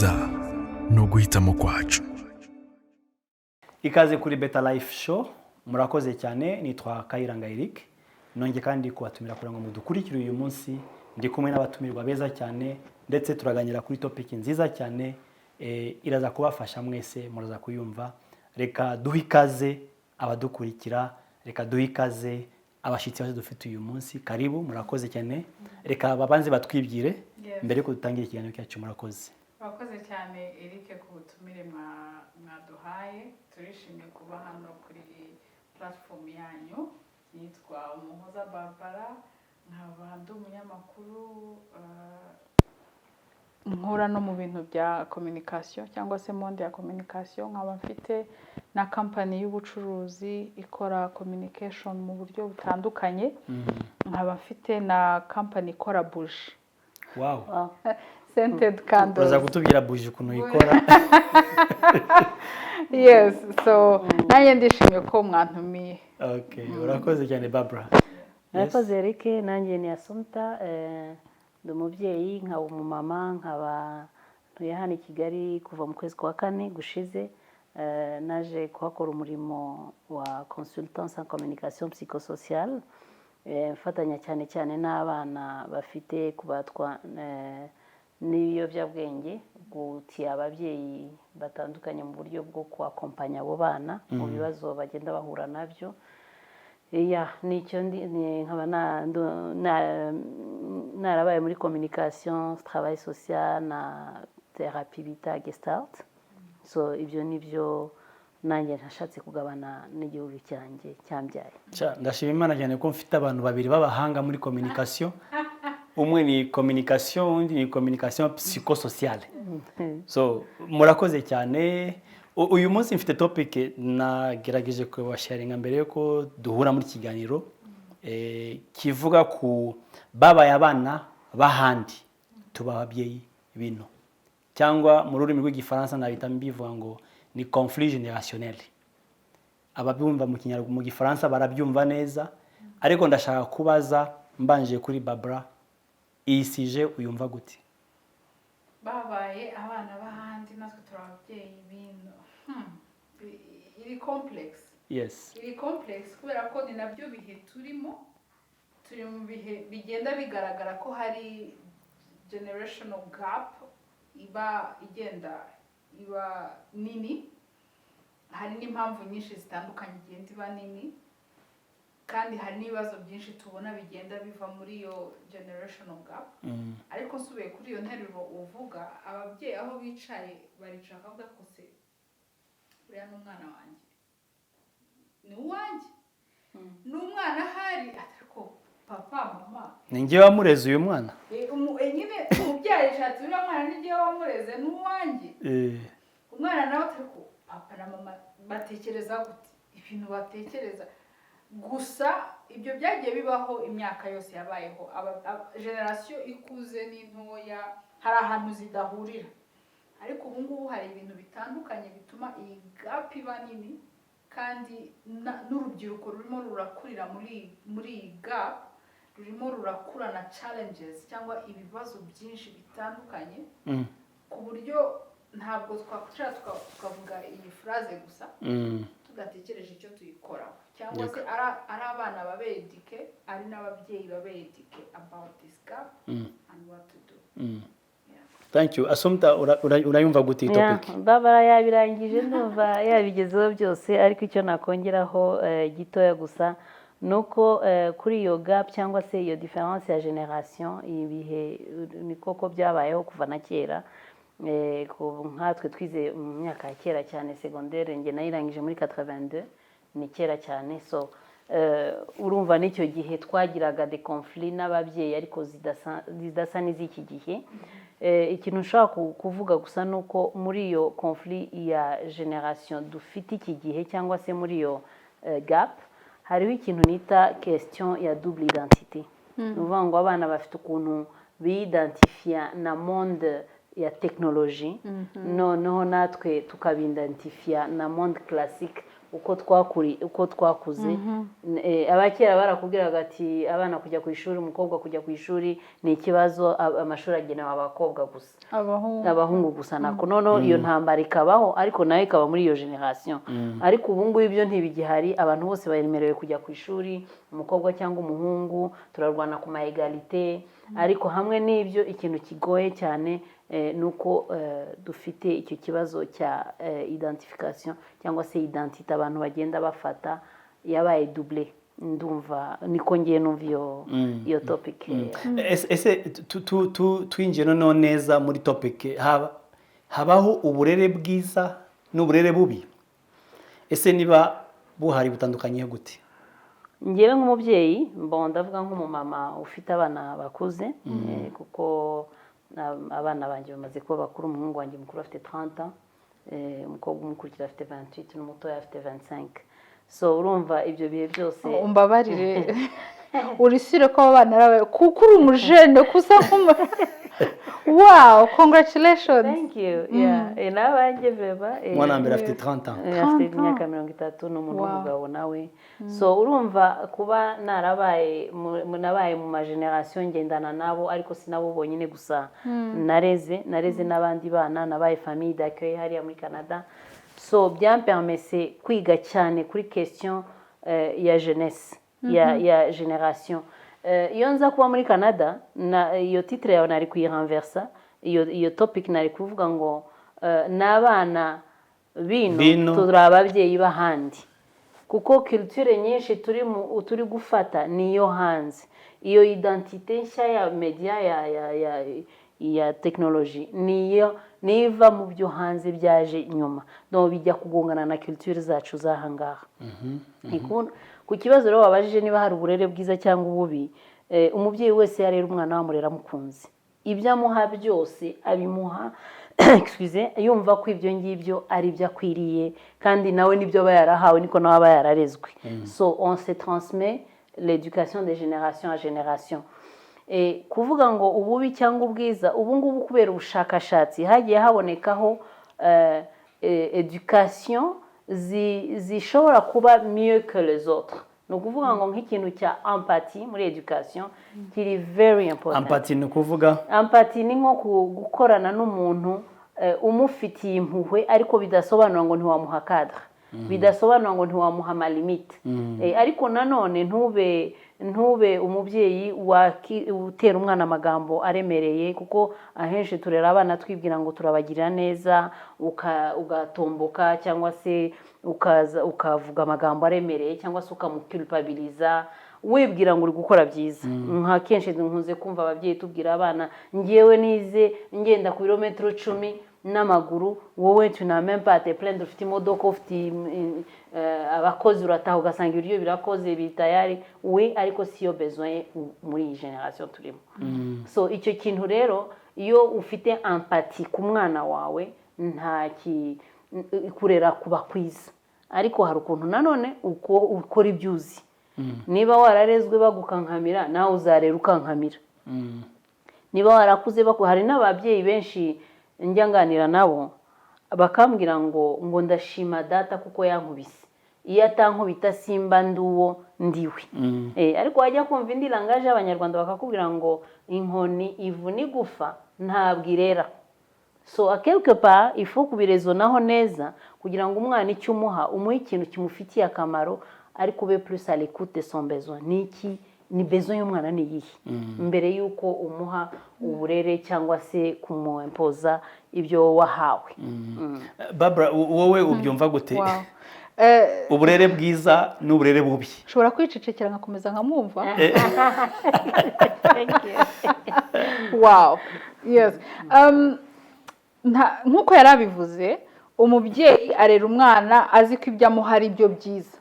byiza ni uguhitamo kwacu. Ikaze kuri Beta Life Show, murakoze cyane. Nitwa Kayiranga Eric, nonge kandi kubatumira kugira ngo mudukurikire uyu munsi. Ndi kumwe n'abatumirwa beza cyane, ndetse turaganira kuri topic nziza cyane iraza kubafasha mwese, muraza kuyumva. Reka duhe ikaze abadukurikira, reka duhe ikaze abashitsi baje dufite uyu munsi. Karibu, murakoze cyane. Reka babanze batwibwire mbere ko dutangira ikiganiro cyacu. Murakoze. Murakoze cyane Eric ku butumire mwaduhaye. Turishimye kuba hano kuri platform yanyu. Nitwa Umuhoza Barbara, nkaba ndi umunyamakuru nkora no mu bintu bya communication cyangwa se monde ya communication. Nkaba mfite na company y'ubucuruzi ikora communication mu buryo butandukanye. Nkaba mfite na company ikora buji. Wow. Scented candles. Uraza kutubwira buji ukuntu ikora? Yes, so nanjye ndishimye ko mwantumiye. Okay, urakoze cyane Barbara. Murakoze Eric, nanjye ni Assumpta, ndi umubyeyi, nkaba umumama, nkaba ntuye hano i Kigali kuva mu kwezi kwa 4 gushize. Naje kuhakora umurimo wa consultance en communication psychosociale, mfatanya cyane cyane n'abana bafite kubatwa n'ibiyobyabwenge, gutiya ababyeyi batandukanye mu buryo bwo kuakompanya abo bana mu bibazo bagenda bahura nabyo. Nicyo nkaba narabaye muri communication, travail social na thérapie bita Gestalt. So ibyo nibyo nanjye nashatse kugabana n'igihugu cyanjye cyambyaye. Ndashima Imana cyane ko mfite abantu babiri b'abahanga muri communication. Umwe ni communication, undi ni communication psychosociale. So murakoze cyane. Uyu munsi mfite topic nagerageje kubasharinga mbere yuko duhura muri kiganiro kivuga ku babaye abana bahandi tuba ababyeyi bino, cyangwa mu rurimi rw'igifaransa nabita mbivuga ngo ni conflit générationnel. Ababyumva mu gifaransa barabyumva neza, ariko ndashaka kubaza mbanje kuri Barbara, iyi sije uyumva gute? Babaye abana bahandi natwe turababyeyi bino. Iri complex. Yes. Iri complex kubera ko ni nabyo bihe turimo. Turi mu bihe bigenda bigaragara ko hari generational gap igenda iba nini. Hari n'impamvu nyinshi zitandukanye igenda iba nini, kandi hari n'ibibazo byinshi tubona bigenda biva muri iyo generational gap. Ariko nsubiye kuri iyo nteruro uvuga, ababyeyi aho bicaye baricara bakavuga ko se uriya n'umwana wanjye, ni uwanjye, n'umwana ahari, ariko papa mama ni njye wamureze uyu mwana. Nyine umubyeyi ashatse uriya mwana ni njye wamureze, ni uwanjye. Umwana nawe ariko papa na mama batekereza gute ibintu batekereza. Gusa ibyo byagiye bibaho imyaka yose yabayeho. Generation ikuze n'intoya hari ahantu zidahurira, ariko ubu ngubu hari ibintu bitandukanye bituma iyi gap iba nini, kandi n'urubyiruko rurimo rurakurira muri iyi gap, rurimo rurakura na challenges cyangwa ibibazo byinshi bitandukanye, ku buryo ntabwo twakwicara tukavuga iyi phrase gusa tudatekereje icyo tuyikoraho, cyangwa se ari abana babedike, ari n'ababyeyi babedike about this gap and what to do. Thank you. Assumpta, urayumva gute topic? Barbara yabirangije, ndumva yabigezeho byose, ariko icyo nakongeraho gitoya gusa nuko kuri iyo gap cyangwa se iyo difference ya generation, ibihe ni koko byabayeho kuva na kera. Nkatwe twize mu myaka ya kera cyane secondaire, nge nayirangije muri 82, ni kera cyane. So urumva n'icyo gihe twagiraga de conflit n'ababyeyi ariko zidasa n'iziki gihe. Ikintu nshaka kuvuga gusa nuko muri iyo conflit ya generation dufite iki gihe cyangwa se muri iyo gap, hariho ikintu nita question ya double identité. Nuvuga ngo abana bafite ukuntu biidentifia na monde ya technologie, noneho natwe tukabidentifia na monde classique uko twakuze abakera barakubwiraga ati abana kujya ku ishuri umukobwa kujya ku ishuri ni ikibazo amashuri agenewe abakobwa gusa abahungu gusa nako noneho iyo ntambara ikabaho ariko nayo ikaba muri iyo generation ariko ubu ngubu ibyo ntibigihari abantu bose baremerewe kujya ku ishuri umukobwa cyangwa umuhungu turarwana ku ma egalite ariko hamwe n'ibyo ikintu kigoye cyane nuko dufite icyo kibazo cya identification cyangwa se identité abantu bagenda bafata yabaye double ndumva niko ngiye numva iyo topic ese twinjiye noneho neza muri topic habaho uburere bwiza n'uburere bubi ese niba buhari butandukanye gute ngewe nk'umubyeyi ndavuga nk'umumama ufite abana bakuze kuko abana banjye bamaze kuba bakuru umuhungu wanjye mukuru afite 30 umukobwa umukurikira afite 28 n'umutoya afite 25 so urumva ibyo bihe byose umbabarire urisire ko abana arabe kuko uri umujene kusa wow congratulations thank you yeah nabanje veba mwana mbere afite 30 afite imyaka 30 n'umuntu w'umugabo nawe so urumva kuba nabaye mu ma generation ngendana nabo ariko sinabo bonyine gusa nareze n'abandi bana nabaye famille d'accueil hariya muri Canada so byampermese kwiga cyane kuri question ya jeunesse ya generation iyo nza kuba muri Canada iyo titre yawe nari kuyirenversa iyo topic nari kuvuga ngo n'abana bino turi ababyeyi bahandi kuko culture nyinshi turi gufata niyo hanze iyo identité nshya ya media ya technology niva mu byo hanze byaje nyuma no bijya kugongana na culture zacu zahangaha ku kibazo rero wabajije niba hari uburere bwiza cyangwa ububi umubyeyi wese yarera umwana wamurera mukunzi ibyo amuha byose abimuha yumva ko ibyo ngibyo ari byo akwiriye kandi nawe nibyo aba yarahawe niko nawe aba yararezwe so on se transmet l'éducation de génération à génération kuvuga ngo ububi cyangwa ubwiza ubu ngubu kubera ubushakashatsi hagiye habonekaho education zishobora kuba mieux que les autres no kuvuga ngo nk'ikintu cya empathie muri education kiri very important empathie ni kuvuga empathie ni nko gukorana n'umuntu umufitiye impuhwe ariko bidasobanura ngo ntiwamuha cadre bidasobanura ngo ntiwamuha malimite ariko nanone ntube umubyeyi utera umwana amagambo aremereye kuko ahenshi turera abana twibwira ngo turabagirira neza ugatomboka cyangwa se ukavuga amagambo aremereye cyangwa se ukamuculpabiliza wibwira ngo uri gukora byiza nka kenshi nkunze kumva ababyeyi tubwira abana ngewe nize ngenda ku birometero 10 n'amaguru wowe tunamempate plein ufite imodoka ufite abakozi urataha ugasanga ibiryo birakoze bitayari we ariko siyo besoin muri iyi generation turimo so icyo kintu rero iyo ufite empathie ku mwana wawe nta kurera kuba kwiza ariko hari ukuntu nanone ukora ibyuzi niba wararezwe bagukankamira nawe uzarera ukankamira niba warakuze hari n'ababyeyi benshi njyanganira nabo bakambwira ngo ndashima data kuko yankubise iyo atankubita simba nduwo ndiwe ariko wajya kumva indi langaje y'abanyarwanda bakakubwira ngo inkoni ivuna igufa ntabwo irera so a quelque part il faut kubirezonaho neza kugira ngo umwana icyo umuha ikintu kimufitiye akamaro ariko ube plus à l'écoute de son besoin ni besoin y'umwana ni yihe mbere yuko umuha uburere cyangwa se kumuimpoza ibyo wahawe Barbara wowe ubyumva gute uburere bwiza n'uburere bubi ushobora kwicecekera nkakomeza nkamwumva wow yes nkuko yarabivuze umubyeyi arera umwana azi ko ibyo amuha ari byo byiza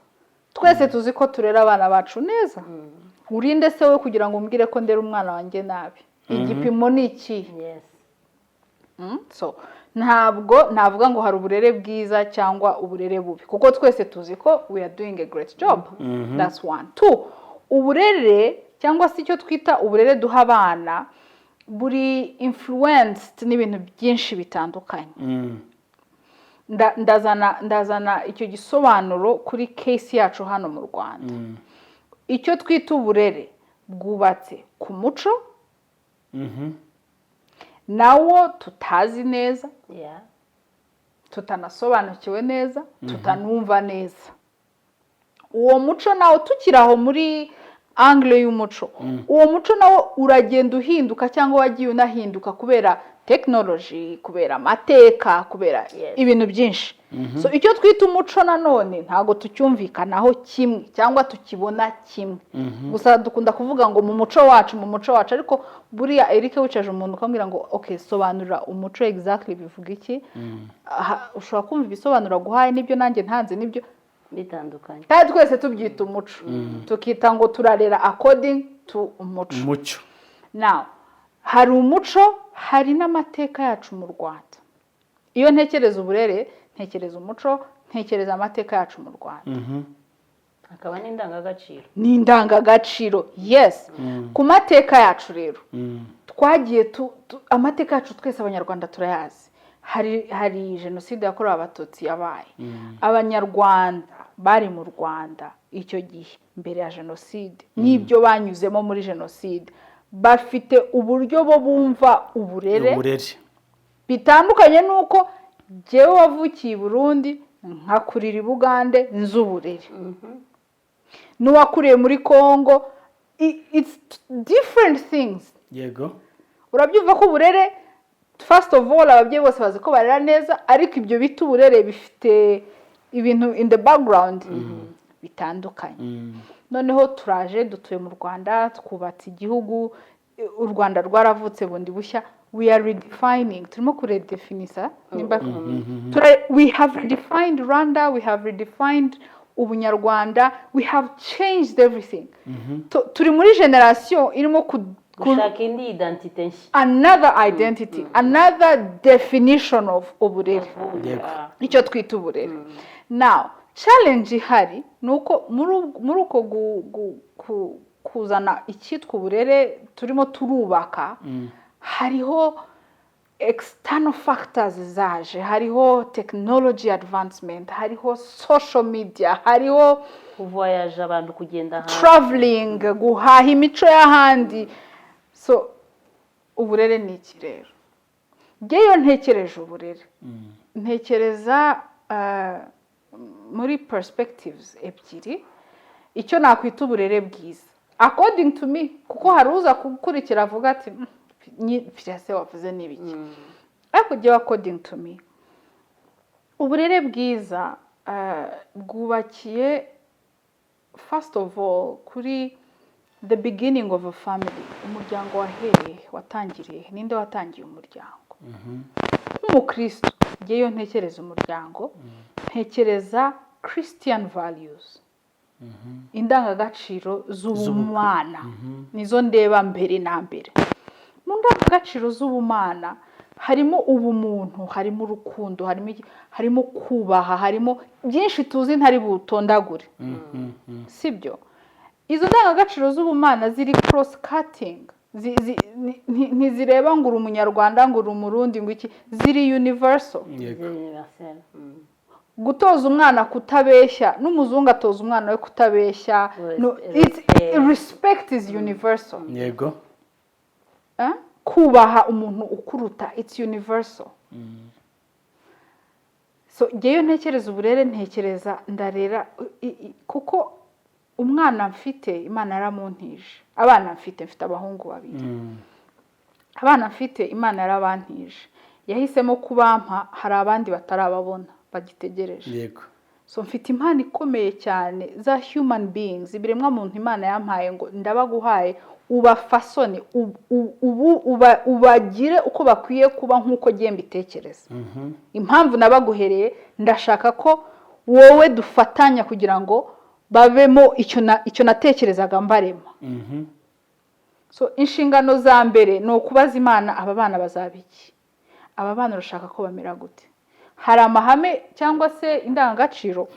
twese tuzi ko turera abana bacu neza urinde se we kugira ngo umbwire ko ndera umwana wanjye nabi igipimo ni iki so ntabwo navuga ngo hari uburere bwiza cyangwa uburere bubi kuko twese tuzi ko we are doing a great job that's one two uburere cyangwa se icyo twita uburere duha abana buri influenced n'ibintu byinshi bitandukanye ndazana icyo gisobanuro kuri case yacu hano mu Rwanda. Icyo twita uburere bwubatse ku muco nawo tutazi neza, tutanasobanukiwe neza, tutanumva neza. Uwo muco nawo tukiraho muri angle y'umuco, uwo muco nawo uragenda uhinduka cyangwa wagiye unahinduka kubera technology, kubera amateka, kubera ibintu byinshi. So icyo twita umuco nanone ntago tucyumvikanaho kimwe cyangwa tukibona kimwe. Gusa dukunda kuvuga ngo mu muco wacu, ariko buriya Eric wicaje umuntu ukamubwira ngo okay, sobanura umuco exactly bivuga iki, ushobora kumva ibisobanura guhaye nibyo nanjye ntanze nibyo bitandukanye, kandi twese tubyita umuco. Tukita ngo turarera according to umuco. Now hari umuco, hari n'amateka yacu mu Rwanda. Iyo ntekereza uburere, ntekereza umuco, ntekereza amateka yacu mu Rwanda. Hakaba n'indangagaciro. N'indangagaciro, yes. Ku mateka yacu rero twagiye amateka yacu twese abanyarwanda turayazi. Hari jenoside yakorewe abatutsi yabaye. Abanyarwanda bari mu Rwanda icyo gihe mbere ya jenoside n'ibyo banyuzemo muri jenoside, bafite uburyo bo bumva uburere bitandukanye nuko jewe wavukiye i Burundi nkakurira i Bugande nzuburere. N'uwakuriye muri Congo, it's different things. Yego. Urabyumva ko uburere first of all ababyeyi bose bazi ko barera neza, ariko ibyo bita uburere bifite ibintu in the background bitandukanye. Noneho turaje dutuye mu Rwanda, twubatse igihugu, u Rwanda rwaravutse bundi bushya. We are redefining, turimo kuredefinisa nimba we have redefined Rwanda, we have redefined ubunyarwanda, we have changed everything. Turi muri generation irimo gushaka indi identity, another identity, another definition of uburere. Icyo twita uburere. Now challenge ihari nuko muri uko kuzana icyitwa uburere turimo turubaka, hariho external factors zaje, hariho technology advancement, hariho social media, hariho voyage, abantu kugenda hanze, traveling, guhaha imico y'ahandi. So uburere ni iki rero? Ngeyo ntekereje uburere, ntekereza muri perspectives ebyiri. Icyo nakwita uburere bwiza according to me, kuko haruza kukurikira avuga ati Fiase wavuze n'ibiki, ariko je according to me uburere bwiza bwubakiye first of all kuri the beginning of a family. Umuryango wahereye, watangiriye, ninde watangiye umuryango? Nk'umukristo ngeyo ntekereza umuryango, ntekereza Christian values, indangagaciro z'ubumana, nizo ndeba mbere na mbere. Mu ndangagaciro z'ubumana harimo ubumuntu, harimo urukundo, harimo kubaha, harimo byinshi tuzi ntari butondagure, sibyo? Izo ndangagaciro z'ubumana ziri cross cutting, ntizireba ngo uri umunyarwanda, ngo uri umurundi, ngo iki, ziri universal. Gutoza umwana kutabeshya, n'umuzungu atoza umwana we kutabeshya. Respect is universal. Yego. Kubaha umuntu ukuruta, it's universal. So ngeyo ntekereza uburere, ntekereza ndarera kuko umwana mfite Imana yaramuntije. Abana mfite abahungu babiri. Abana mfite Imana yarabantije. Yahisemo kubampa, hari abandi batarababona bagitegereje. Yego. So mfite impano ikomeye cyane za human beings, ibiremwa muntu Imana yampaye ngo ndabaguhaye ubafasone, ubagire uko bakwiye kuba nk'uko giye mbitekereza. Impamvu nabaguhereye, ndashaka ko wowe dufatanya kugira ngo babemo icyo natekerezaga mbarema. So inshingano za mbere no kubaza Imana, aba bana bazabiki, aba bana urashaka ko bamera gute? Hari amahame cyangwa se indangagaciro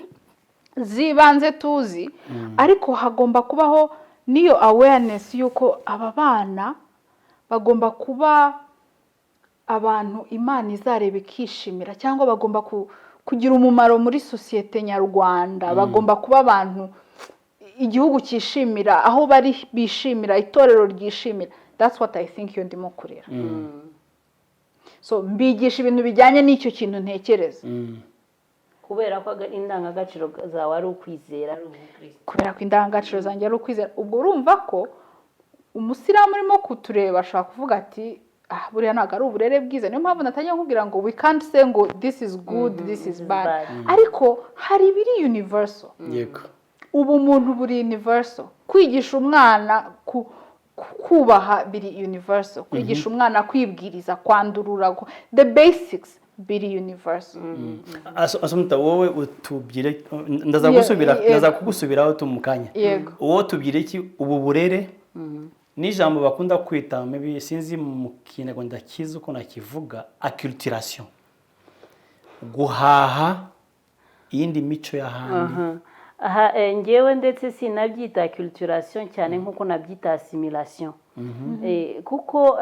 zibanze tuzi, ariko hagomba kubaho niyo awareness yuko aba bana bagomba kuba abantu Imana izareba ikishimira, cyangwa bagomba kugira umumaro muri sosiyete nyarwanda bagomba kuba abantu igihugu cyishimira aho bari bishimira itorero ryishimira. That's what I think yo ndimo kurera. So mbigisha ibintu bijyanye n'icyo kintu ntekereza. kubera ko indangagaciro zawe ari ukwizera ari umukristo. Kubera ko indangagaciro zanjye ari ukwizera, ubwo urumva ko umusiramu urimo kutureba ashaka kuvuga ati buriya ntabwo ari uburere bwiza. Niyo mpamvu natangiye kubwira ngo we can't say ngo this is good, this is bad. Ariko hari ibiri universal. Yego. Ubumuntu buri universal. Kwigisha umwana kubaha biri universal. Kwigisha umwana kwibwiriza, kwandurura, the basics biri universal. Asumta wowe utubwire, ndaza kugusubiraho tumukanya. Wowe tubwire iki ubu burere n'ijambo bakunda kwita maybe sinzi mu Kinyarwanda kiza uko nakivuga acculturation, guhaha iyindi mico y'ahandi. Ngewe ndetse sinabyita acculturation cyane nkuko nabyita assimilation. Kuko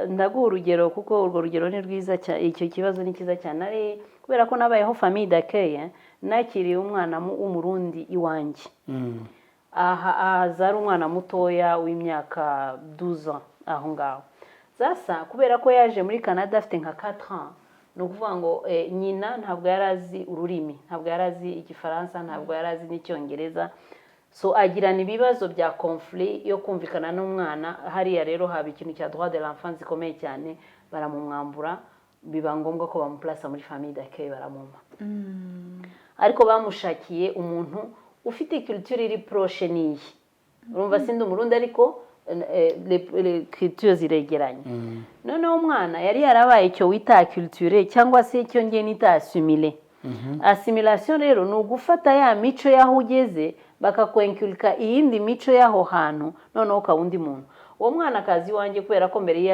ndaguha urugero, kuko urwo rugero ni rwiza cyane, icyo kibazo ni cyiza cyane. Ari kubera ko nabayeho famille d'accueil, nakiriye umwana w'umurundi iwanjye. Azari umwana mutoya w'imyaka 12 ans aho ngaho. Sasa kubera ko yaje muri Canada afite nka 4 ans, no kuvuga ngo nyina ntabwo yarazi ururimi, ntabwo yarazi igifaransa, ntabwo yarazi n'icyongereza. So agirana ibibazo bya conflit yo kumvikana n'umwana. Hariya rero haba ikintu cya droit de l'enfant gikomeye cyane, baramumwambura, biba ngombwa ko bamuplace muri famille d'accueil baramuma. Ariko bamushakiye umuntu ufite culture iri proche niyi. Urumva sindi umurundi ariko les cultures ziregeranye. Noneho umwana yari yarabaye icyo wita culture cyangwa se icyo ngiye nita assimilé. Assimilation rero ni ugufata ya mico yaho ugeze bakakwenkulika iyindi mico yaho hantu, noneho ukaba undi muntu. Uwo mwana akazi wanjye kubera ko mbere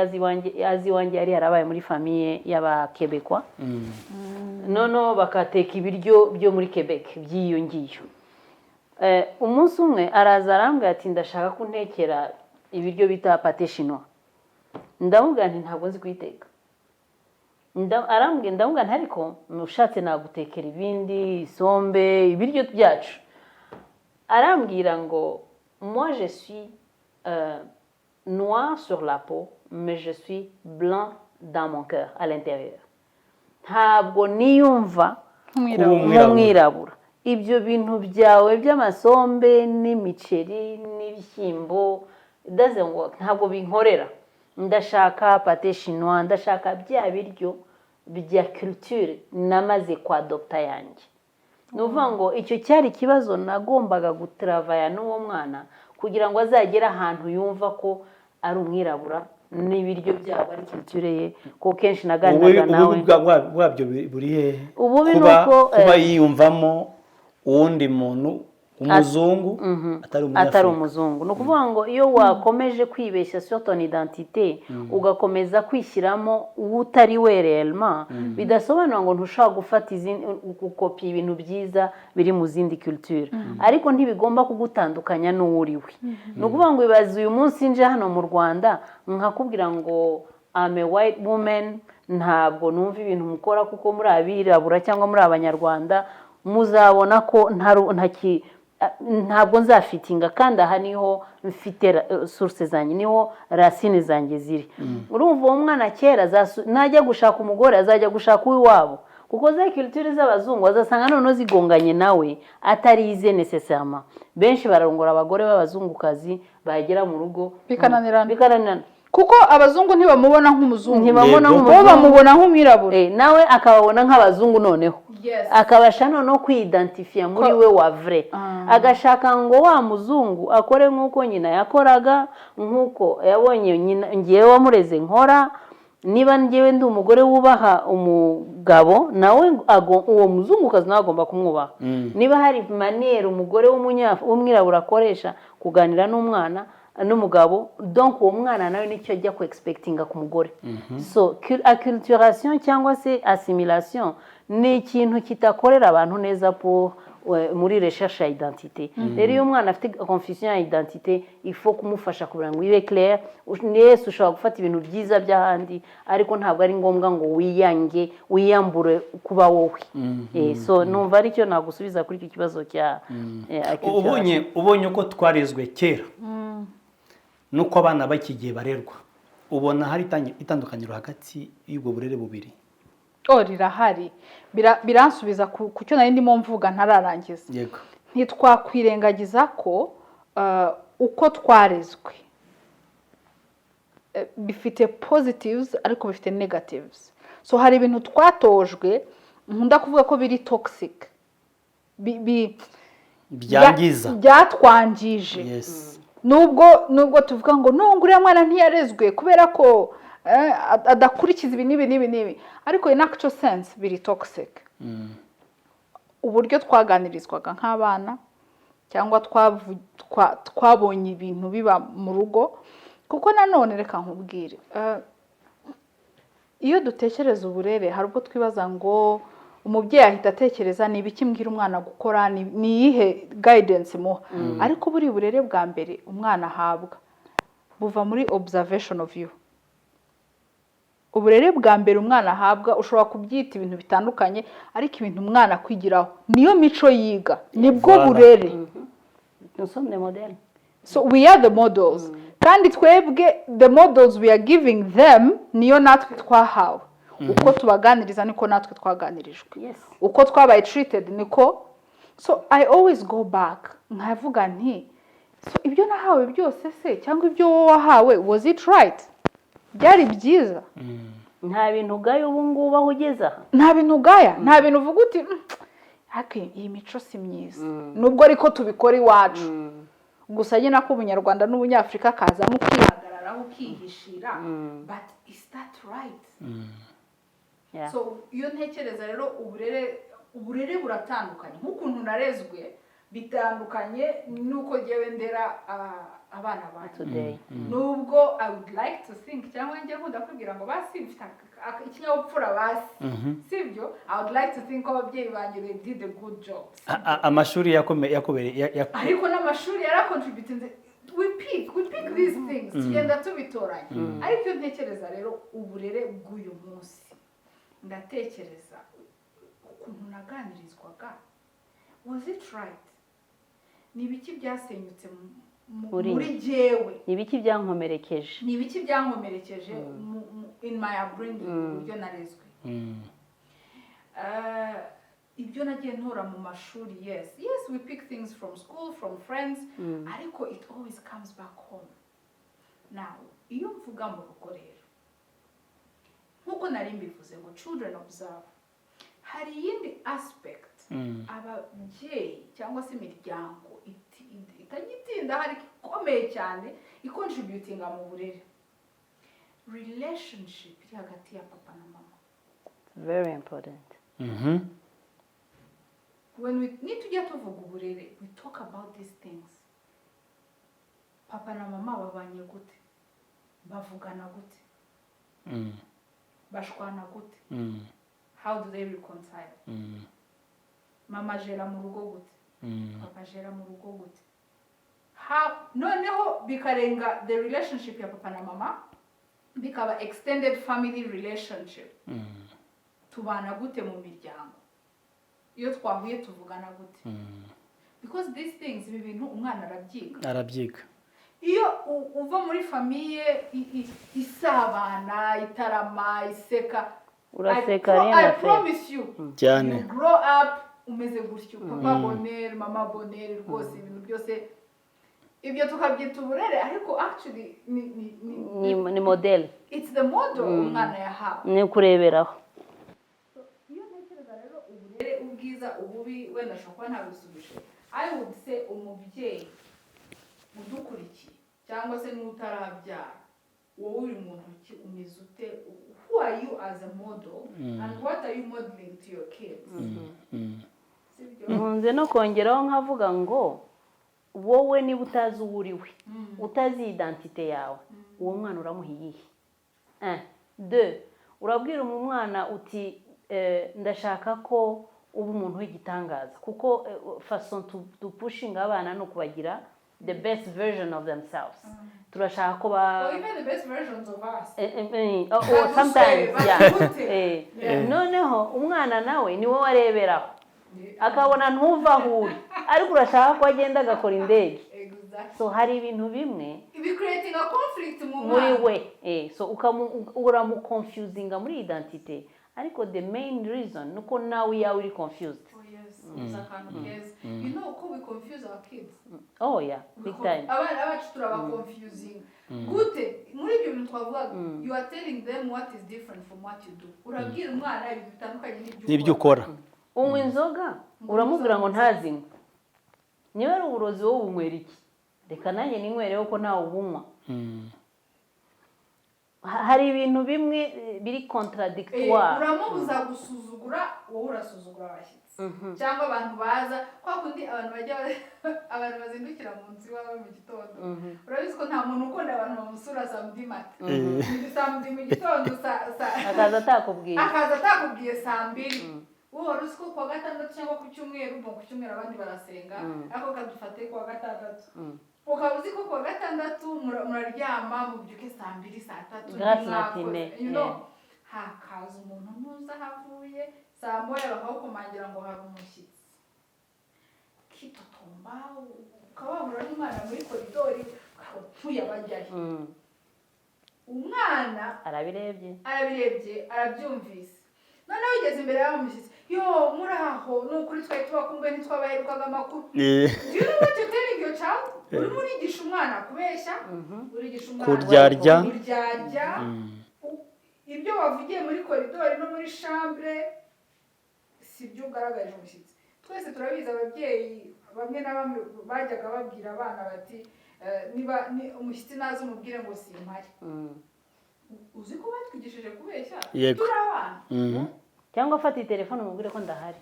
yazi wanjye yari yarabaye muri famille y'Abakebekwa. Noneho bakateka ibiryo byo muri Quebec by'iyo ngiyo. Umunsi umwe araza arambwira ati ndashaka kuntekera ibiryo bita pâté chinois. Ndamubwira nti ntabwo nzi kuyiteka. Ndamubwira nti ariko mushatse nagutekera ibindi, isombe, ibiryo byacu. Arambwira ngo moi je suis noir sur la peau mais je suis blanc dans mon cœur à l'intérieur. Ntabwo niyumva nk'umwirabura. Ibyo bintu byawe by'amasombe n'imiceri n'ibishyimbo ngo ntabwo binkorera. Ndashaka pâté chinois, ndashaka bya biryo bya culture namaze kwa doctor yanjye. Nuvuga ngo icyo cyari kibazo nagombaga gutravaya n'uwo mwana kugira ngo azagera ahantu yumva ko ari umwirabura n'ibiryo byabo ari culture ye. Ko kenshi naganiraga nawe wabyo buri he kuba yiyumvamo uwundi muntu umuzungu atari umuzungu. No kuvuga ngo iyo wakomeje kwibeshya sur ton identité ugakomeza kwishyiramo utari we réellement, bidasobanura ngo ntushaka gufata gukopi ibintu byiza biri mu zindi culture, ariko ntibigomba kugutandukanya n'uwuriwe. No kuvuga ngo ibaze uyu munsi nje hano mu Rwanda nkakubwira ngo I'm a white woman, ntabwo numva ibintu mukora kuko muri abirabura cyangwa muri abanyarwanda muzabona ko ntabwo nzafitinga, kandi aha niho mfite source zanjye, niho racine zanjye ziri. Urumva uwo mwana kera najya gushaka umugore azajya gushaka uw'iwabo, kuko za culture z'abazungu azasanga noneho zigonganye nawe atarize nécessairement. Benshi bararongora abagore b'abazungukazi bagera mu rugo bikananirana kuko abazungu ntibamubona nk'umuzungu, bo bamubona nk'umwirabura. Nawe akababona nk'abazungu, noneho akabasha noneho kwidentifia muri we wa vrai. Agashaka ngo wa muzungu akore nk'uko nyina yakoraga, nk'uko yabonye nyina ngiye wamureze nkora. Niba ngiye ndi umugore wubaha umugabo, nawe uwo muzungu kazi nawe agomba kumwubaha. Niba hari manière umugore w'umwirabura akoresha kuganira n'umwana n'umugabo, donc uwo mwana nawe nicyo ajya ku expectinga ku mugore. So acculturation cyangwa se assimilation ni ikintu kitakorera abantu neza muri recherche ya identité rero iyo umwana afite confusion ya identité il faut kumufasha kugira ngo ibe clair nese ushobora gufata ibintu byiza by'ahandi ariko ntabwo ari ngombwa ngo wiyambure kuba wowe so numva ari cyo nagusubiza kuri iki kibazo cya ubonye uko twarezwe kera nuko abana bakigiye barerwa ubona hari itandukaniro hagati y'ubwo burere bubiri rirahari biransubiza ku cyo nari ndimo mvuga ntararangiza yego ntitwakwirengagiza ko uko twarezwe bifite positives ariko bifite negatives so hari ibintu twatojwe nkunda kuvuga ko biri toxic byangiza byatwangije nubwo tuvuga ngo uriya mwana ntiyarezwe kubera ko adakurikiza ibi n'ibi ariko in actual sense biri toxic uburyo twaganirizwaga nk'abana cyangwa twabonye ibintu biba mu rugo kuko nanone reka nkubwire iyo dutekereza uburere hari ubwo twibaza ngo umubyeyi ahita atekereza ni ibiki mbwira umwana gukora ni iyihe guidance muha ariko buri burere bwa mbere umwana ahabwa buva muri observation of you uburere bwa mbere umwana ahabwa ushobora kubyita ibintu bitandukanye ariko ibintu umwana akwigiraho niyo mico yiga nibwo burere so we are the models kandi twebwe the models we are giving them niyo natwe twahawe uko tubaganiriza niko natwe twaganirijwe uko twabaye treated niko so I always go back nkavuga nti so ibyo nahawe byose se cyangwa ibyo wowe wahawe was it right byari byiza nta bintu ugaya ubu ngubu aho ugeze aha nta bintu ugaya nta bintu uvuga uti iyi mico si myiza nubwo ariko tubikora iwacu gusa nyine ko ubunyarwanda n'ubunyafurika kazamo ukihagararaho ukihishira but is that right so iyo ntekereza rero uburere buratandukanye nk'ukuntu narezwe bitandukanye nuko ngewe ndera abana banjye nubwo I would like to think cyangwa njye nkunda kubwira ngo basi mfite ikinyabupfura basi sibyo I would like to think ko ababyeyi banjye they did a good job amashuri yakobereye ariko n'amashuri yaracontributed we pick these things tugenda tubitoranya ariko iyo ntekereza rero uburere bw'uyu munsi ndatekereza ukuntu naganirizwaga was it right ni ibiki byasenyutse muri jewe ni ibiki byankomerekeje in my upbringing uburyo narezwe ibyo nagiye ntora mu mashuri yes we pick things from school from friends ariko it always comes back home now iyo mvuga mu rugo rero nkuko nari mbivuze ngo children observe hari iyindi aspect ababyeyi cyangwa se imiryango itagitinda hari ikomeye cyane icontributinga mu burere relationship iri hagati ya papa na mama very important when we need to get tuvuga uburere we talk about these things papa na mama babanye gute bavugana gute bashwana gute how do they reconcile mama jera mu rugo gute papa jera mu rugo gute noneho bikarenga the relationship ya papa na mama bikaba extended family relationship tubana gute mu miryango iyo twahuye tuvugana gute because these things ibi bintu umwana arabyiga iyo uva muri famiye isabana itarama iseka I promise you cyane you grow up umeze gutyo papa bonheur mama bonheur rwose ibintu byose ibyo tukabyita uburere ariko actually ni model it's the model umwana yahawe ni kureberaho iyo ntekereza rero uburere ubwiza ububi wenda ashobora ntabisubije I would say umubyeyi udukurikiye cyangwa se n'utarabyara wowe uri mu ntoki umeze ute who are you as a model and what are you modeling to your kids nkunze no kongeraho nkavuga ngo wowe niba utazi uwo uriwe utazi identite yawe uwo mwana uramuha iyihe 2 urabwira umwana uti ndashaka ko uba umuntu w'igitangaza kuko façon dupushinga abana ni ukubagira the best version of themselves turashaka ko ba even the best versions of us or sometimes noneho umwana nawe ni wowe wareberaho akabona ntuva aho uri ariko urashaka ko agenda agakora indege so hari ibintu bimwe creating a conflict muri we so uramuconfusinga muri identite ariko the main reason nuko nawe yawe uri confused. You know uko we confuse our kids. Oh yeah, big time. Abana bacu turaba confusing. Gute muri ibyo bintu twavuga you are telling them what is different from what you do. Urabwira umwana ibintu bitandukanye n'ibyo ukora. Unywa inzoga uramubwira ngo ntazinywe. Niba ari uburozi wowe unywera iki? Reka nanjye ninywereho ko ntawe ubunywa. Hari ibintu bimwe biri contradictoire. Uramubuza gusuzugura wowe urasuzugura abashyitsi. Cyangwa abantu baza kwa kundi abantu bazindukira mu nzu iwawe mu gitondo. Urabizi ko nta muntu ukunda abantu bamusura saa mbiri mata. Saa mbiri mu gitondo akaza atakubwiye saa mbiri. Wowe uzi ko kuwa gatandatu cyangwa ku cyumweru abandi barasenga ariko kadufate kuwa gatandatu. Ukaba uzi ko kuwa gatandatu muraryama mubyuke saa mbiri saa tatu hakaza umuntu ntuza havuye saa moya bakawukomangira ngo hari umushyitsi kitotomba ukababura n'umwana muri koridori ukabapfuye abajyayo umwana arabirebye arabyumvise noneho ugeze imbere y'abo mushyitsi yo muraho nukuri twari tubakumbuye ntitwabaherukaga amakuru do you know what you're telling your child urimo urigisha umwana kubeshya urigisha umwana kuryarya ibyo wavugiye muri koridori no muri chambre si byo ugaragaje umushyitsi twese turabizi ababyeyi bamwe na bamwe bajyaga babwira abana bati niba umushyitsi naza umubwire ngo simpari uzi ko batwigishije kubeshya turi abana cyangwa afata telefone umubwire ko ndahari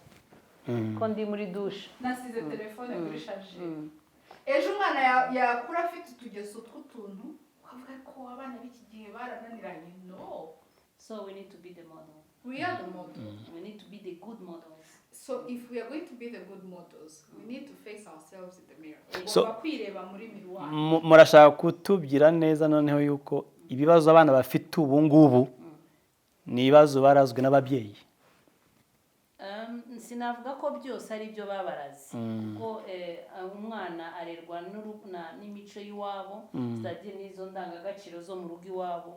ko ndi muri douche nasize telefone kuri charge ejo umwana yakura afite utugeso tw'utuntu ukavuga ko abana b'iki gihe barananiranye no. So we need to be the model. We are the model. We need to be the good models. So if we are going to be the good models, we need to face ourselves in the mirror. So murashaka kutubwira neza noneho yuko ibibazo abana bafite ubu ngubu ni ibibazo barazwe n'ababyeyi. Sinavuga ko byose ari byo babarazi kuko umwana arerwa n'imico y'iwabo c'est-à-dire n'izo ndangagaciro zo mu rugo iwabo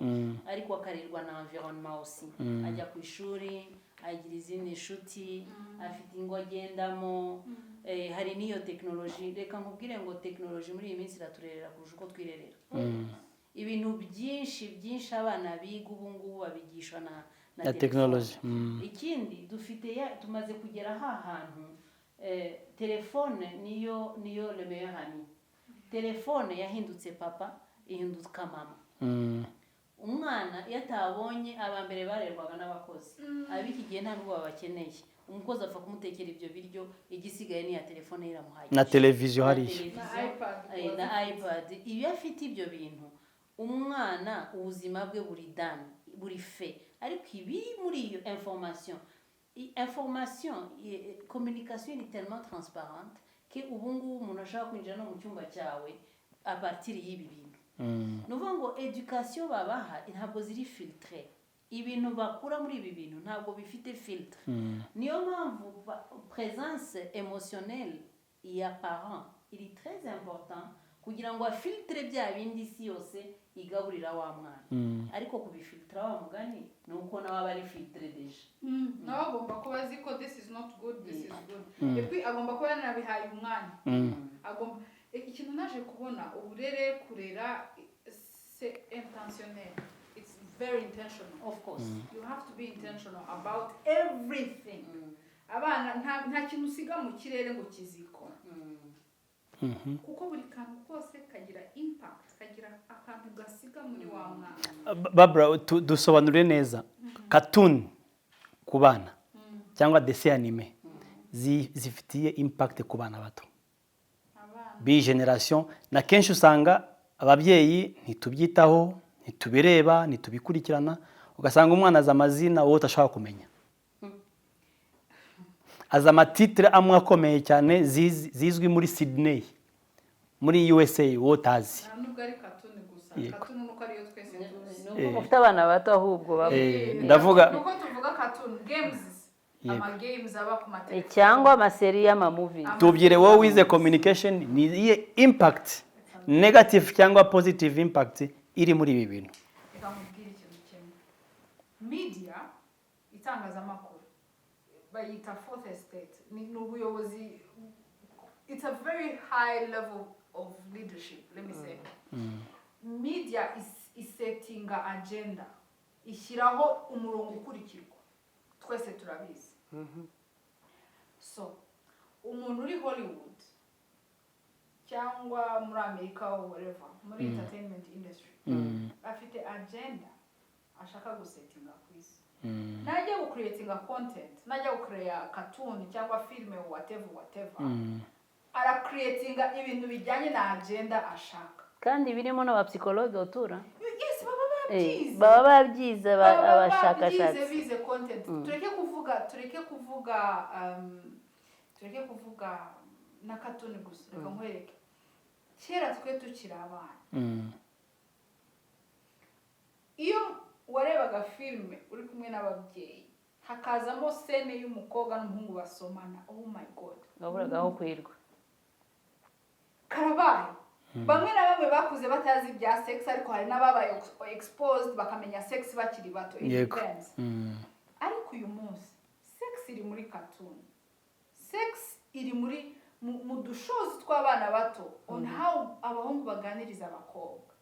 ariko akarerwa na environnement aussi ajya ku ishuri agira izindi nshuti afite ingo agendamo hari n'iyo tekinoloji reka nkubwire ngo tekinoloji muri iyi minsi iraturerera kurusha uko twirerera ibintu byinshi abana biga ubu ngubu babigishwa na tekinoloji. Ikindi tumaze kugera hantu telefone niyo le meilleur ami. Telefone yahindutse papa ihinduka mama. Umwana yatabonye abambere barerwaga n'abakozi abiki gihe nta nubwo babakeneye umukozi apfa kumutekera ibyo biryo igisigaye ni ya telefone iramuhaye na televiziyo hari na iPad iyo afite ibyo bintu umwana ubuzima bwe buri fe ariko ibiri muri iyo information communication est tellement transparente que ubu ngubu umuntu ashaka kwinjira no mu cyumba cyawe a partir y'ibi bintu nuvuga ngo education babaha ntabwo ziri filtre ibintu bakura muri ibi bintu ntabwo bifite filtre niyo mpamvu présence émotionnelle ya parent il est très important kugira ngo afiltre bya bindi si yose igaburira wa mwana ariko kubifiltra wa mugani nuko nawe aba ari filtre deje nawe agomba kuba azi ko this is not good this is good epi agomba kuba yanabihaye umwana agomba ikintu naje kubona uburere kurera c'est intentionnel. It's very intentional. Of course. You have to be intentional about everything. Abana nta kintu usiga mu kirere ngo kizikora. Kuko buri kantu kose kagira impact, kagira akantu gasiga muri wa mwana. Barbara, dusobanurire neza. Cartoon ku bana cyangwa dessin animé zifitiye impact ku bana bato. Bi generation na kenshi usanga ababyeyi ntitubyitaho ntitubireba ntitubikurikirana ugasanga umwana aza amazina wowe utashaka kumenya aza amatitre amwe akomeye cyane zizwi muri Sydney muri USA wotazi nubwo ari katuni gusa katuni nuko ariyo twese tuzi mufite abana bato ahubwo ndavuga nuko tuvuga katuni games ama games aba ku mateka cyangwa amaseri y'amamovie tubyire wowe wize communication ni iye impact negative cyangwa positive impact iri muri ibi bintu reka mubwire ikintu kimwe media itangazamakuru bayita fourth estate ni ubuyobozi. It's a very high level of leadership, let me say. Media is setting an agenda. Ishyiraho umurongo ukurikirwa. Twese turabizi. So, umuntu uri Hollywood cyangwa muri America or whatever, muri entertainment industry, afite agenda ashaka gusetinga ku isi. Najya gucreating a content, najya gucreate cartoon cyangwa film whatever. Ara creating ibintu bijyanye na agenda ashaka. Kandi birimo n'abapsikologe utura. Yes, baba babyize abashakashatsi. Bize content. Tureke kuvuga na cartoon gusa. Reka nkwereke. Kera twe tukiri abana. Iyo warebaga filme uri kumwe n'ababyeyi hakazamo scene y'umukobwa n'umuhungu basomana, oh my god, Gaburaga aho kwirwa. Karabaye. Bamwe na bamwe bakuze batazi bya sex ariko hari n'ababaye exposed bakamenya sex bakiri bato. It depends. Ariko uyu munsi sex iri muri cartoon. Sex iri muri mu dushows tw'abana bato on how abahungu baganiriza abakobwa.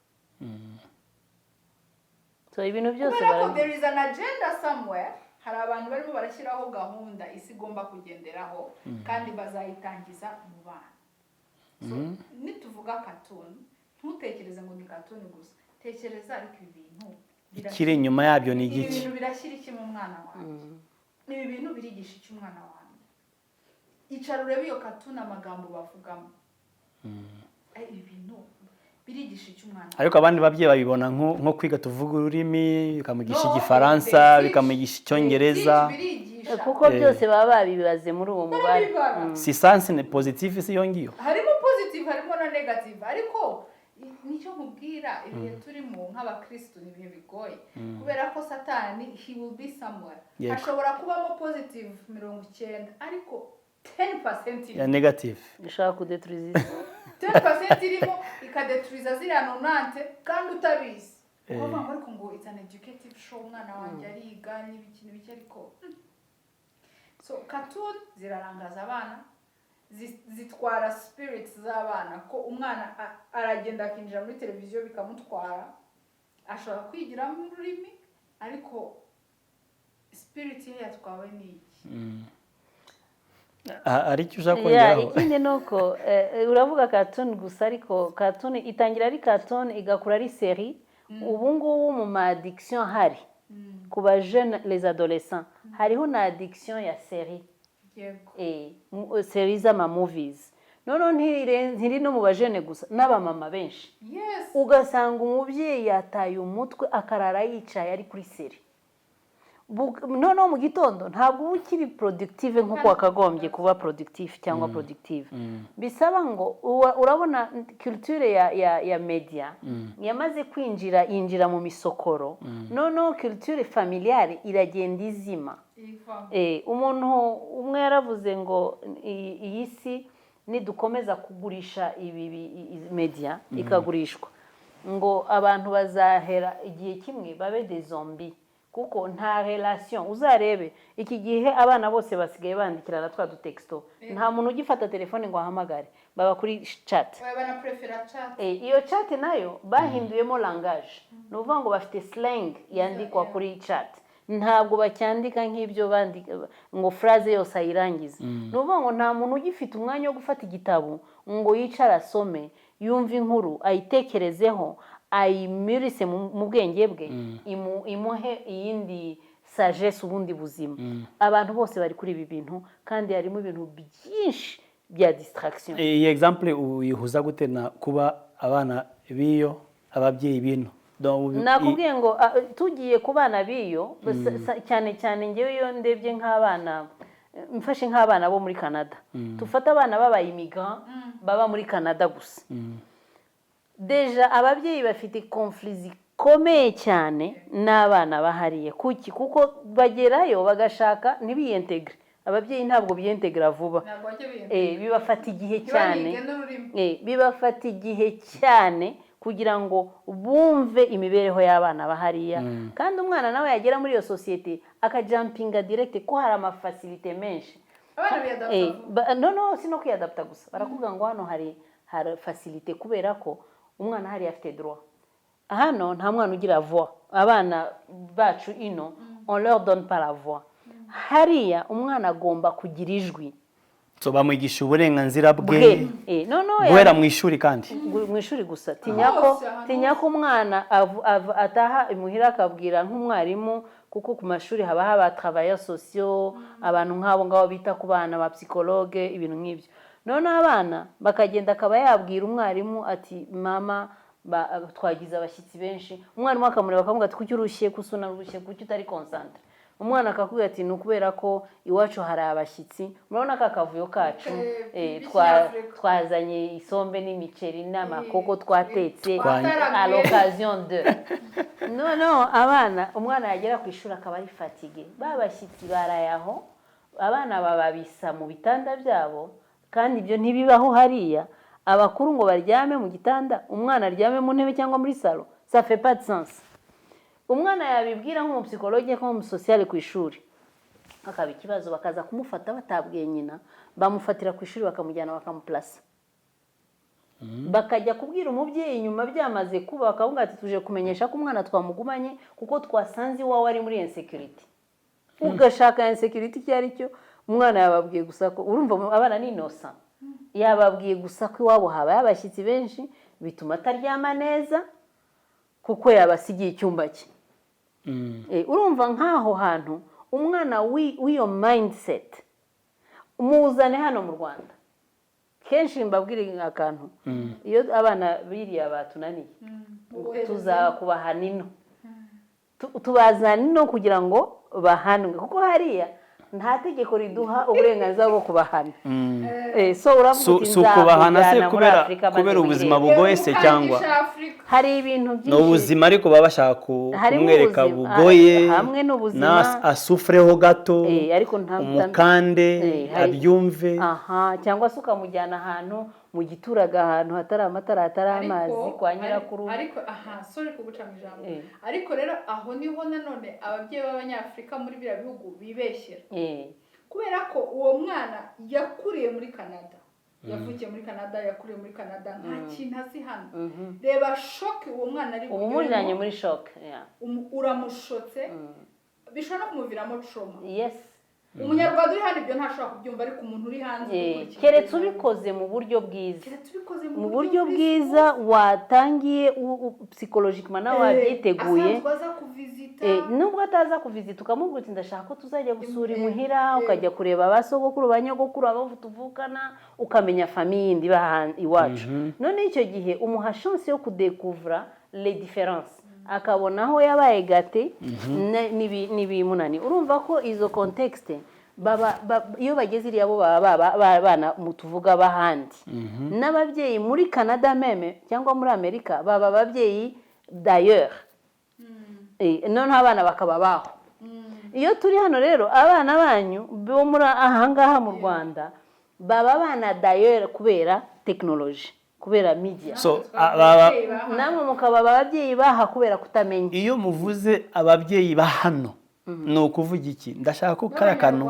So ibintu byose there is an agenda somewhere. Hari abantu barimo barashyiraho gahunda isi igomba kugenderaho kandi bazayitangiza mu bana. So nituvuga cartoon ntutekereze ngo ni cartoon gusa, tekereza ariko ibintu ikiri inyuma yabyo ni igiki. Ibintu birashyira iki mu mwana wanjye, ibi bintu birigisha iki umwana wanjye. Icara urebe iyo cartoon amagambo bavugamo, ibi bintu birigisha iki umwana. Ariko abandi babyeyi babibona nko kwiga tuvuga ururimi bikamugisha igifaransa bikamugisha icyongereza kuko byose baba babibaze muri uwo mubare. Si sense ne positive si yongiyo. Harimo positive harimo na negative, ariko nicyo nkubwira ibihe turimo nk'abakristo ni ibihe bigoye kubera ko Satani he will be somewhere. Ashobora kubamo positive 90 ariko 10% ya negative ishaka kudetruiza 10% irimo ikadetruiza ziriya 90 kandi utabizi. Kuva ariko ngo it's an educative show umwana wanjye ariga n'ibikini bike ariko so cartoon zirarangaza abana, zitwara spirits z'abana ko umwana aragenda akinjira muri televiziyo bikamutwara, ashobora kwigira mu rurimi ariko spirit ye yatwawe n'iki. Ari cyo ushaka kongeraho. Ikindi nuko uravuga cartoon gusa ariko cartoon itangira ari cartoon igakura ari série. Ubu ngubu mu ma addiction hari ku ba jeunes les adolescents hariho na addiction ya série. Yego. Série z'ama movies. Noneho ntiri no mu ba jeunes gusa n'abamama benshi. Yes. Ugasanga umubyeyi yataye umutwe akarara yicaye ari kuri série. Noneho mu gitondo ntabwo ukiri productive nk'uko wakagombye kuba productive cyangwa productive. Bisaba ngo urabona culture ya media yamaze yinjira mu misokoro. Noneho culture familiale iragenda izima. Umuntu umwe yaravuze ngo iyi si nidukomeza kugurisha ibi media ikagurishwa ngo abantu bazahera igihe kimwe babe des zombies. Kuko nta relation uzarebe iki gihe abana bose basigaye bandikirana twa dutexto nta muntu ugifata telefone ngo ahamagare baba kuri chat. Bana prefer chat. Iyo chat nayo bahinduyemo langage nuvuga ngo bafite slang yandikwa kuri chat, ntabwo bacyandika nk'ibyo bandika ngo phrase yose ayirangiza. Nuvuga ngo nta muntu ugifite umwanya wo gufata igitabo ngo yicara asome yumva inkuru ayitekerezeho ayimirise mu bwenge bwe imuhe iyindi sagesse ubundi buzima. Abantu bose bari kuri ibi bintu kandi harimo ibintu byinshi bya distraction. Iyi example uyihuza gute na kuba abana biyo ababyeyi bino? Nakubwiye ngo tugiye ku bana biyo cyane cyane ngewe iyo ndebye nk'abana mfashe nk'abana bo muri Canada tufata abana babaye immigrant baba muri Canada gusa deja ababyeyi bafite conflit zikomeye cyane n'abana bahariye kuko bagerayo bagashaka ntibiyentegre ababyeyi ntabwo biyentegra vuba bibafata igihe cyane bibafata igihe cyane kugira ngo bumve imibereho y'abana bahariya kandi umwana nawe yagera muri iyo societe akajumpinga direct ko hari amafacilite menshi no sino kwiyadapta gusa barakuvuga ngo hano hari facilite kubera ko umwana hari afite droit hano nta mwana ugira voix abana bacu ino on leur donne pas la voix hariya umwana agomba kugira ijwi so bamwigisha uburenganzira bwe guhera mu ishuri kandi mu ishuri gusa tinyako umwana ataha imuhira akabwira nk'umwarimu kuko ku mashuri haba haba travailleurs sociaux abantu nk'abo ngabo bita ku bana ba psychologue ibintu nk'ibyo none abana bakagenda akaba yabwira umwarimu ati mama twagize abashyitsi benshi umwarimu akamureba akavuga ati kuki urushye kusuna urushye kuki utari concentre umwana akakubwira ati nukubera ko iwacu hari abashyitsi murabona ka kavuyo kacu twazanye isombe n'imiceri n'amakoko twatetse à l'occasion de no abana umwana yagera ku ishuri akaba ari fatigue babashyitsi barayaho abana bababisa mu bitanda byabo kandi ibyo ntibibaho hariya abakuru ngo baryame mu gitanda umwana aryame mu ntebe cyangwa muri salo ça fait pas de sens umwana yabibwira nk'umupsikologe ko umusociale ku ishuri akaba ikibazo bakaza kumufata batabwiye nyina bamufatira ku ishuri bakamujyana bakamuplasa bakajya kubwira umubyeyi nyuma byamaze kuba bakavuga ati tuje kumenyesha ko umwana twamugumanye kuko twasanze iwawe ari muri insecurity ugashaka insecurity icyo ari cyo umwana yababwiye gusa ko urumva abana ni innocent yababwiye gusa ko iwabo habaye abashyitsi benshi bituma ataryama neza kuko yabasigiye icyumba cye urumva nk'aho hantu umwana w'iyo mindset umuzane hano mu Rwanda kenshi mbabwire akantu iyo abana biriya batunaniye tuzakubaha nino tubazana nino kugira ngo bahanwe kuko hariya nta tegeko riduha uburenganzira bwo kubahana so kubahana se kubera ubuzima bugoye se cyangwa hari ibintu byinshi n'ubuzima ariko baba bashaka kumwereka bugoye hamwe n'ubuzima asufreho gato umukande abyumve cyangwa se ukamujyana ahantu mu gituraga ahantu hatari amatara hatari amazi kwa nyirakuru ariko sorry kuguca mu ijambo ariko rero aho niho nanone ababyeyi b'abanyafrika muri biriya bihugu bibeshyera kubera ko uwo mwana yakuriye muri Canada yavukiye muri Canada yakuriye muri Canada nta kintu azi hano reba shock uwo mwana ari ubu mujyanye muri shock uramushotse bishobora no kumuviramo trauma yes umunyarwanda uri hano ibyo ntashobora kubyumva ariko umuntu uri hanze keretse ubikoze mu buryo bwiza mu buryo bwiza watangiye psychologiquement nawe wabyiteguye nubwo ataza kuvizita ukamubwira uti ndashaka ko tuzajya gusura imuhira ukajya kureba abasogokuru banyogokuru abo tuvukana ukamenya famille indi iwacu none icyo gihe umuha chance yo kudekuvura les différences akabona aho yabaye gate nibimunani urumva ko izo context iyo bageze iriya bo bana mutuvuga bahandi n'ababyeyi muri Canada meme cyangwa muri Amerika baba ababyeyi d'ailleurs none abana bakaba baho iyo turi hano rero abana banyu bo muri ahangaha mu Rwanda baba abana d'ailleurs kubera technology kubera media namwe mukaba ababyeyi baha kubera kutamenya iyo muvuze ababyeyi ba hano ni ukuvuga iki ndashaka ko kaya kantu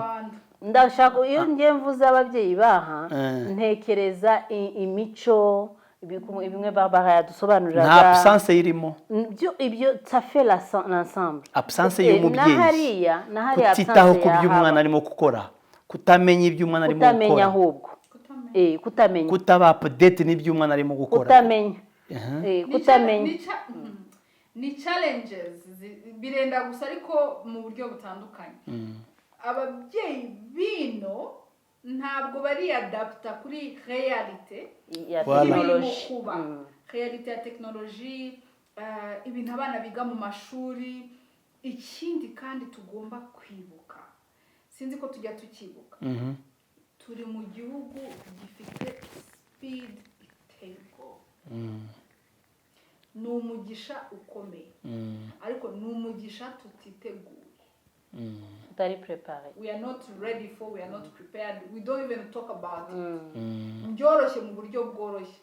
ndashaka iyo ngiye mvuze ababyeyi baha ntekereza imico bimwe baradusobanurira nta absence irimo ibyo ça fait l'ensemble absence y'umubyeyi kutitaho ku by'umwana arimo gukora kutamenya iby'umwana arimo gukora kutamenya ahubwo kutamenya kutaba update n'iby'umwana arimo gukora kutamenya ni challenges birenda gusa ariko mu buryo butandukanye ababyeyi bino ntabwo bari adapta kuri realite ya technology realite ya technology ibintu abana biga mu mashuri ikindi kandi tugomba kwibuka sinzi ko tujya tukibuka turi mu gihugu gifite speed iteye ubwoba ni umugisha ukomeye ariko ni umugisha tutiteguye tutari prepare. We are not ready for, we are not prepared, we don't even talk about it. Byoroshye mu buryo bworoshye.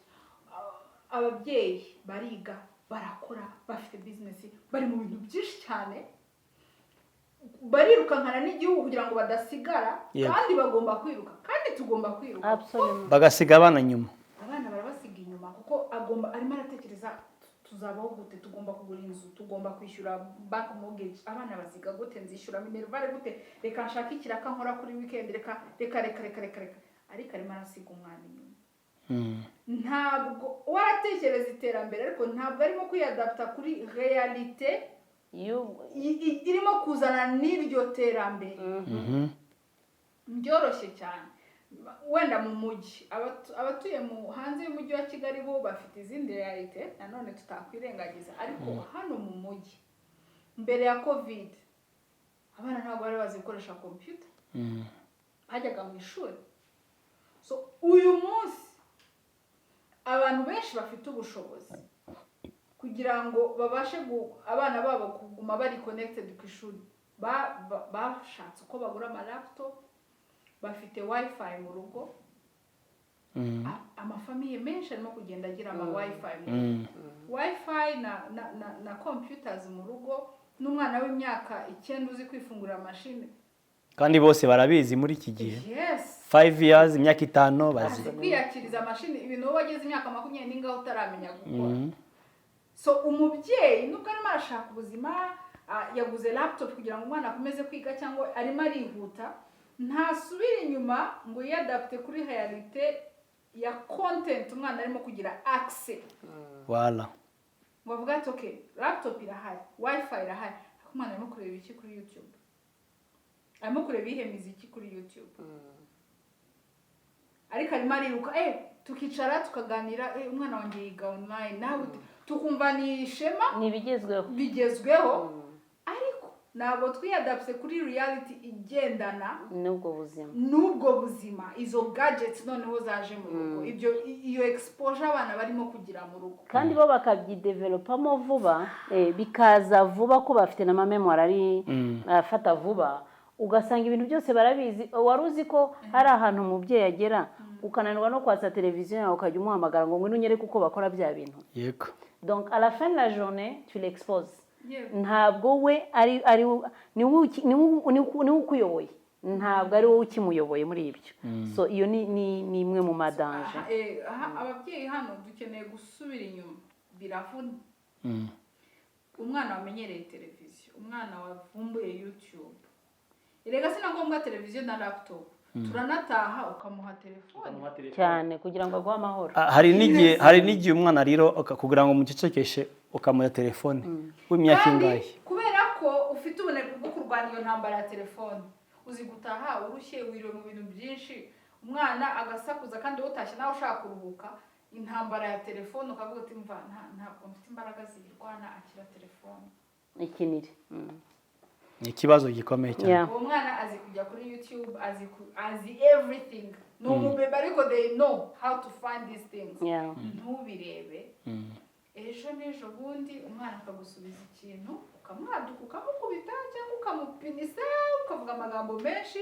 Ababyeyi bariga barakora bafite business bari mu bintu byinshi cyane barirukankana n'igihugu kugira ngo badasigara kandi bagomba kwiruka kandi tugomba kwiruka Absolument. bagasiga abana nyuma. Abana barabasiga inyuma kuko agomba arimo aratekereza tuzabaho gute, tugomba kugura inzu, tugomba kwishyura bank mortgage, abana basiga gute, nzishyura minervale gute, reka nshaka ikiraka nkora kuri weekend, reka ariko arimo arasiga umwana inyuma. Ntabwo waratekereza iterambere ariko ntabwo arimo kwiyadapta kuri realite irimo kuzana n'iryo terambere. Byoroshye cyane wenda mu mujyi abatuye mu hanze y'umujyi wa Kigali bo bafite izindi realite nanone tutakwirengagiza ariko hano mu mujyi mbere ya covid abana ntabwo bari bazi gukoresha computer hajyaga mu ishuri. So uyu munsi abantu benshi bafite ubushobozi kugira ngo babashe abana babo kuguma bari connected ku ishuri bashatse uko bagura ama laptop, bafite wifi mu rugo. Amafamiye menshi arimo kugenda agira ama wifi wifi na computers mu rugo. N'umwana w'imyaka 9 uzi kwifungurira machine kandi bose barabizi muri iki gihe. Yes, 5 years, imyaka 5 bazi kwiyakiriza machine ibintu wageze imyaka 20 n'ingaho utaramenya gukora. So umubyeyi nubwo arimo arashaka ubuzima yaguze laptop kugira ngo umwana akomeze kwiga cyangwa arimo arihuta, ntasubira inyuma ngo yadapte kuri realite ya content umwana arimo kugira access. Wala ngo avuga ati okay, laptop irahari, wifi irahari, umwana arimo kureba iki kuri YouTube, arimo kureba ihe muziki kuri YouTube, ariko arimo ariruka tukicara tukaganira umwana wanjye yiga online nawe tukumva ni ishema bigezweho ariko ntabwo twiyadapse kuri reality igendana n'ubwo buzima izo gadgets noneho zaje mu rugo. Iyo exposure abana barimo kugira mu rugo kandi bo bakabyidevelopamo vuba bikaza vuba ko bafite na memory ari afata vuba, ugasanga ibintu byose barabizi. Wari uzi ko hari ahantu umubyeyi agera ukananirwa no kwatsa televiziyo yawe ukajya umuhamagara ngo ngwino unyereke uko bakora bya bintu. Yego. Donc à la fin de la journée tu l'exposes. Ntabwo we ari ni ukuyoboye, ntabwo ari wowe ukimuyoboye muri ibyo. So iyo ni imwe mu madanje. Ababyeyi hano dukeneye gusubira inyuma biravuna. Umwana wamenyereye televiziyo, umwana wavumbuye YouTube, irega sinagomba televiziyo na laptop, turanataha ukamuha telefone cyane kugira ngo agwe amahoro. Hari n'igihe umwana rero kugira ngo mucecekeshe ukamuha telefone w'imyaka ingahe, kubera ko ufite ubunebwe bwo kurwanya iyo ntambara ya telefone. Uzi gutaha urushye wiriwe mu bintu byinshi, umwana agasakuza kandi utashye nawe ushaka kuruhuka, intambara ya telefone ukavuga uti mva ntabwo mfite imbaraga zirwana, akira telefone ikinire. Ni ikibazo gikomeye cyane. Uwo mwana azi kujya kuri YouTube, azi everything. No mubebe ariko they know how to find these things. Ntubirebe ejo n'ejo bundi umwana akagusubiza ikintu ukamwaduka ukamukubita cyangwa ukamupinisa ukavuga amagambo menshi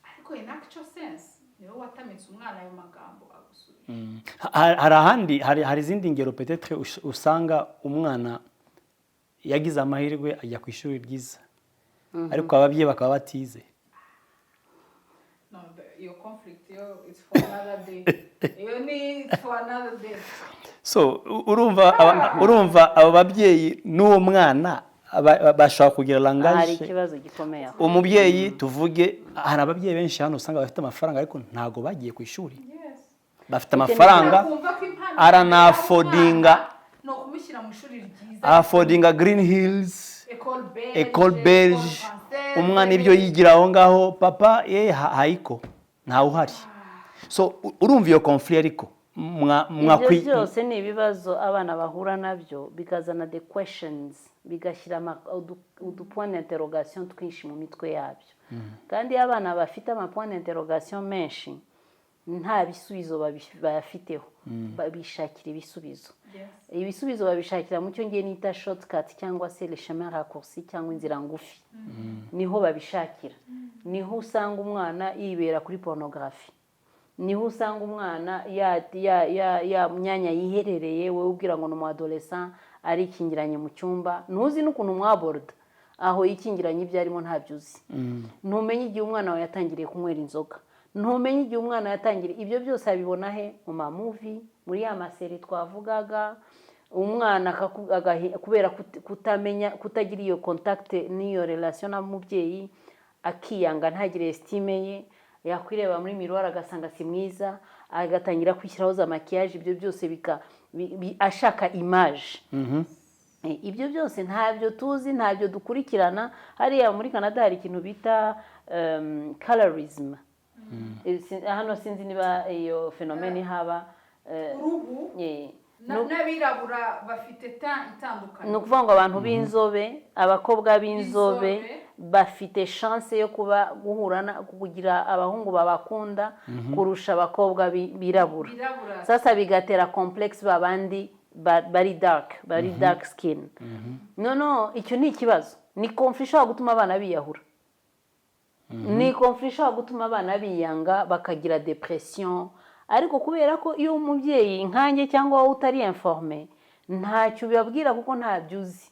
ariko in actual sense niwe watamitse umwana ayo magambo agusubiza. hari izindi ngero peut-être usanga umwana yagize amahirwe ajya ku ishuri ryiza ariko ababyeyi bakaba batize. No, your conflict it's for another day. It's for another day. So urumva abo babyeyi n'uwo mwana bashaka kugira langage. Hari ikibazo gikomeye. Umubyeyi tuvuge hari ababyeyi benshi hano usanga bafite amafaranga ariko ntago bagiye ku ishuri. Bafite amafaranga aranafodinga no kumushyira mu ishuri ryiza, afodinga Green Hills, Ecole Belge, umwana ibyo yigira aho ngaho, papa hayiko ntawe uhari. So urumva iyo conflict ariko ibyo byose ni ibibazo abana bahura nabyo bikazana the questions bigashyira udupoint d'interrogation twinshi mu mitwe yabyo kandi iyo abana bafite amapoint d'interrogation menshi nta bisubizo bayafiteho babishakira ibisubizo ibisubizo babishakira mu cyo ngiye nita shortcut cyangwa se le chemin raccourci cyangwa inzira ngufi niho babishakira niho usanga umwana yibera kuri pornography niho usanga umwana ya myanya yiherereye wowe ubwira ngo ni umu adolescent ari ikingiranye mu cyumba ntuzi n'ukuntu mwaborda aho yikingiranye ibyo arimo ntabyo uzi ntumenye igihe umwana wawe yatangiriye kunywera inzoga ntumenye igihe umwana yatangiriye ibyo byose abibona he mu mamuvi muri ya maseri twavugaga umwana kubera kutagira iyo contact n'iyo relation n'umubyeyi akiyanga ntagire estime ye yakwireba muri miroir agasanga si mwiza agatangira kwishyiraho za maquillage ibyo byose ashaka image ibyo byose ntabyo tuzi ntabyo dukurikirana hariya muri Canada hari ikintu bita colorism hano sinzi niba iyo fenomene haba uruhu n'abirabura bafite itandukanye ni ukuvuga ngo abantu b'inzobe abakobwa b'inzobe bafite chance yo kugira abahungu babakunda kurusha abakobwa birabura sasa bigatera complex babandi bari dark skin no icyo ni ikibazo ni conflict ishobora gutuma abana biyahura ni conflict ishobora gutuma abana biyanga bakagira depression ariko kubera ko iyo umubyeyi nkanjye cyangwa wowe utari informe ntacyo bibabwira kuko ntabyo uzi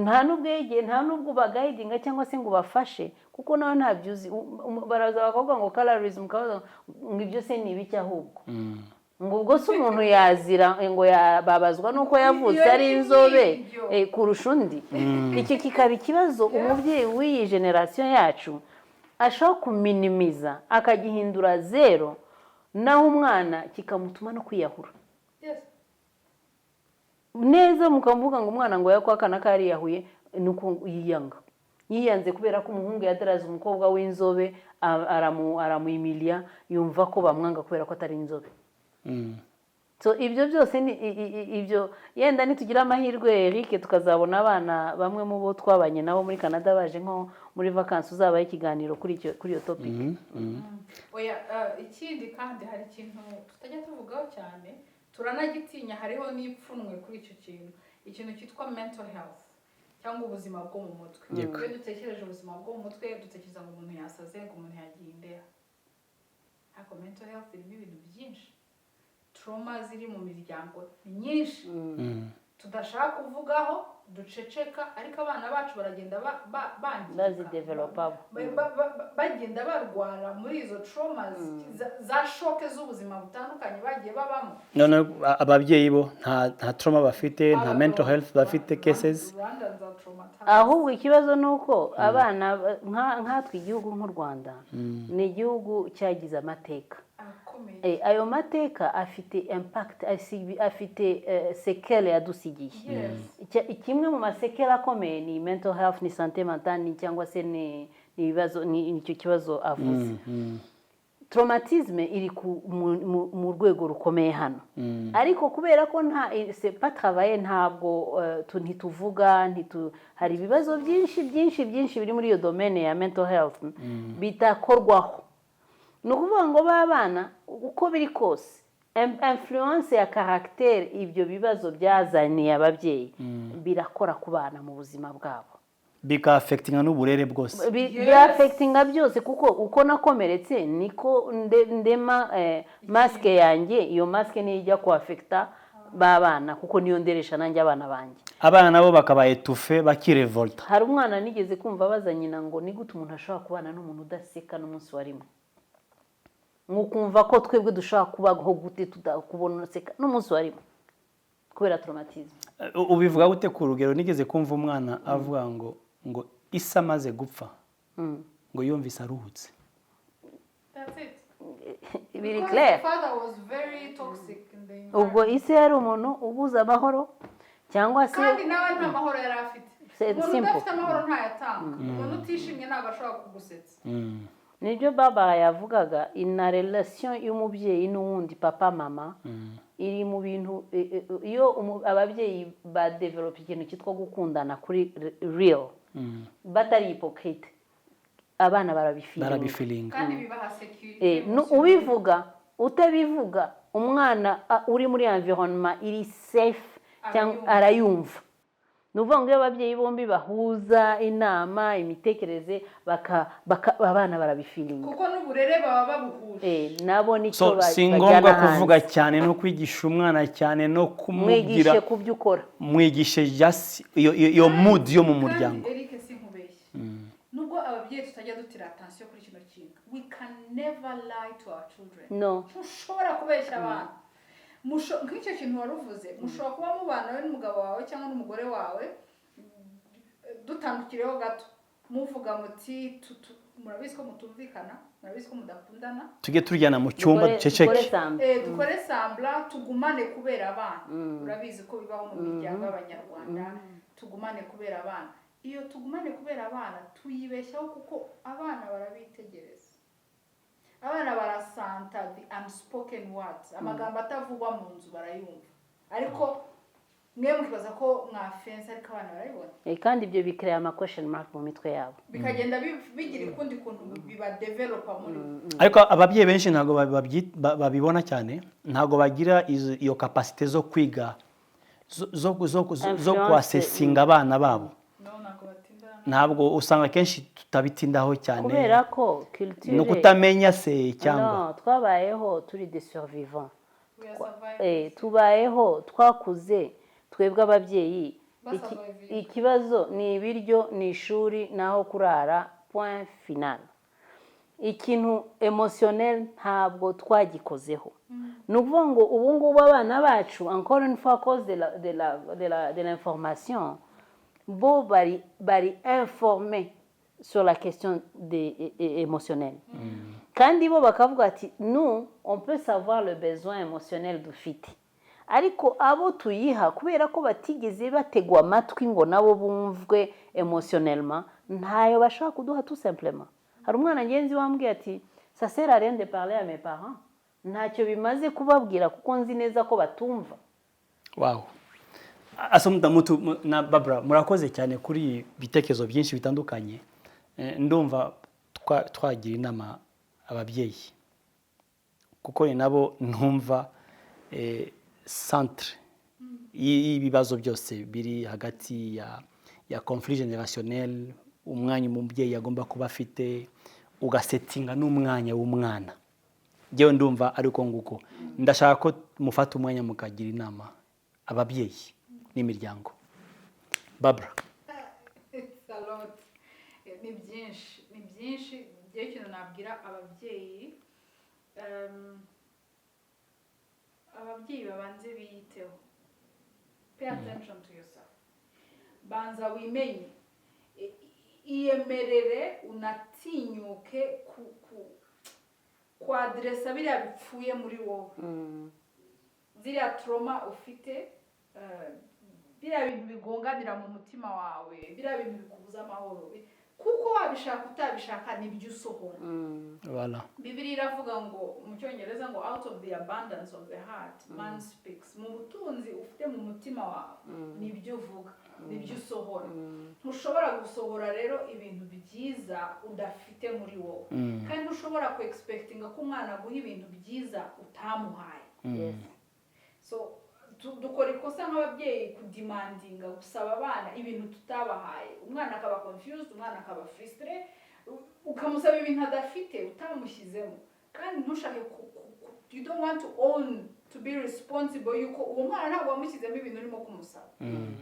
nta n'ubwege nta n'ubwo bagayidinga cyangwa se ngo bafashe kuko nawe ntabyo uzi baraza bakavuga ngo colorism ngo ibyo se ni ibiki ahubwo ngo ubwo se umuntu yazira ngo yababazwa nuko yavutse ari inzobe kurusha undi iki kikaba ikibazo umubyeyi w'iyi generation yacu ashobora kuminimiza akagihindura zero naho umwana kikamutuma no kwiyahura neza mukavuga ngo umwana ngo yakwakana kari yahuye nuko yiyanze kubera ko umuhungu yadaraza umukobwa w'inzobe aramuimilia yumva ko bamwanga kubera ko atari inzobe so ibyo byose ni ibyo yenda nitugira amahirwe Eric tukazabona abana bamwe mu bo twabanye nabo muri Canada baje nko muri vacances uzabaye ikiganiro kuri iyo topic oya ikindi kandi hari ikintu tutajya tuvugaho cyane turanagitinya hariho n'ipfunwe kuri icyo kintu ikintu cyitwa mental health cyangwa ubuzima bwo mu mutwe iyo dutekereje ubuzima bwo mu mutwe dutekereza ngo umuntu yasaze ngo umuntu yagiye indera ariko mental health irimo ibintu byinshi trauma ziri mu miryango nyinshi tudashaka kuvugaho duceceka ariko abana bacu baragenda bagenda barwara muri izo traumas za shock z'ubuzima butandukanye bagiye babamo none ababyeyi bo nta trauma bafite nta mental health bafite cases ahubwo ikibazo nuko abana nkatwe igihugu nk'u Rwanda ni igihugu cyagize amateka ayo mateka afite impact afite sekele yadusigiye kimwe mu masekele akomeye ni mental health ni santé mentale cyangwa se ni ibibazo ni icyo kibazo avuze traumatisme iri mu rwego rukomeye hano ariko kubera ko c'est pas travailler ntabwo ntituvuga hari ibibazo byinshi biri muri iyo domaine ya mental health bitakorwaho ni ukuvuga ngo babana uko biri kose influence ya caractère ibyo bibazo byazaniye ababyeyi birakora ku bana mu buzima bwabo bika-affectinga n'uburere bwose bya-affectinga byose kuko uko nakomeretse niko ndema maske yanjye iyo maske niyo ijya ku-affecta babana kuko niyo nderesha nanjye abana banjye abana nabo bakaba etufe bakirevolta hari umwana nigeze kumva baza nyina ngo ni gute umuntu ashobora kubana n'umuntu udaseka n'umunsi warimo nkukumva ko twebwe dushaka kubaho gute tudakubona seka n'umunsi warimo kubera traumatisme ubivuga gute ku rugero nigeze kumva umwana avuga ngo isa maze gupfa ngo yumvise aruhutse biri clair ubwo ise yari umuntu ubuza amahoro cyangwa se kandi nawe nta mahoro yari afite umuntu udafite amahoro ntayatanga umuntu utishimye ntabwo ashobora kugusetsa nibyo baba yavugaga ina relation y'umubyeyi n'uwundi papa mama iri mu bintu iyo ababyeyi ba develop ikintu cyitwa gukundana kuri real batari hypocrite abana barabifilinga kandi bibaha security ubivuga utabivuga umwana uri muri environment iri safe cyangwa arayumva nuvuga ngo ababyeyi bombi bahuza inama imitekerereze abana barabifilinga kuko n'uburere baba babuhuje nabo nicyo si ngombwa kuvuga cyane no kwigisha umwana cyane no kumubwira mwigishe kubyo ukora mwigishe just iyo mood yo mu muryango. Eric sinkubeshye nubwo ababyeyi tutajya dutira attention kuri kino kintu we can never lie to our children no ushobora kubeshya abana nk'icyo kintu waruvuze mushobora kuba mubana we n'umugabo wawe cyangwa n'umugore wawe dutandukireho gato muvuga muti murabizi ko mutumvikana murabizi ko mudakundana tujye turyana mu cyumba duceceke dukore sambla tugumane kubera abana urabizi ko bibaho mu miryango y'abanyarwanda tugumane kubera abana iyo tugumane kubera abana tuyibeshyaho kuko abana barabitegereza abana barasanta the unspoken words amagambo atavugwa mu nzu barayumva ariko mwe mukibaza ko mwafense ariko abana barayibona kandi ibyo bikreya ama question mark mu mitwe yabo bikagenda bigira ukundi kuntu biba developa muri ariko ababyeyi benshi ntago babibona cyane ntago bagira iyo capacity zo kwiga zo kwasesinga abana babo ntabwo usanga kenshi tutabitindaho cyane kubera ko culture no kutamenya se cyangwa twabayeho turi des survivants tubayeho twakuze twebwe ababyeyi ikibazo ni ibiryo ni ishuri naho kurara point final ikintu emotionnel ntabwo twagikozeho nuvuga ngo ubu ngubu abana bacu encore une fois à cause de l'information bo bari informés sur la question émotionnelle kandi bo bakavuga ati nous on peut savoir le besoin émotionnel dufite ariko abo tuyiha kubera ko batigeze bategwa amatwi ngo nabo bumvwe émotionnellement ntayo bashaka kuduha tout simplement hari umwana ngenzi wambwiye ati ça sert à rien de parler à mes parents ntacyo bimaze kubabwira kuko nzi neza ko batumva. Wow. Asumta mutu na Barbara murakoze cyane kuri bitekerezo byinshi bitandukanye. Ndumva twagira inama ababyeyi kuko ni nabo ntumva centre y'ibibazo byose biri hagati ya conflit générationnel umwanya umubyeyi yagomba kuba afite ugasetinga n'umwanya w'umwana. Jewe ndumva ariko nguko ndashaka ko mufata umwanya mukagira inama ababyeyi n'imiryango. Barbara. Ni byinshi gihe kintu nabwira ababyeyi babanze biyiteho. Pay attention to yourself. Banza wimenye. Iyemerere unatinyuke kwadresa biriya bipfuye muri wowe. Ziriya trauma ufite biriya bintu bigonganira mu mutima wawe, biriya bintu bikubuza amahoro. Kuko wabishaka utabishaka nibyo usohora. Voilà. Bibiliya iravuga ngo mu cyongereza ngo out of the abundance of the heart man speaks. Mu butunzi ufite mu mutima wawe nibyo uvuga, nibyo usohora. Ntushobora gusohora rero ibintu byiza udafite muri wowe. Kandi ntushobora ku expectinga ko umwana guha ibintu byiza utamuhaye. Yes. So dukora ikosa nk'ababyeyi kudemandinga gusaba abana ibintu tutabahaye. Umwana akaba confused, umwana akaba frustrated, ukamusaba ibintu adafite utamushyizemo. Kandi ntushake you don't want to own to be responsible yuko uwo mwana ntabwo wamushyizemo ibintu urimo kumusaba.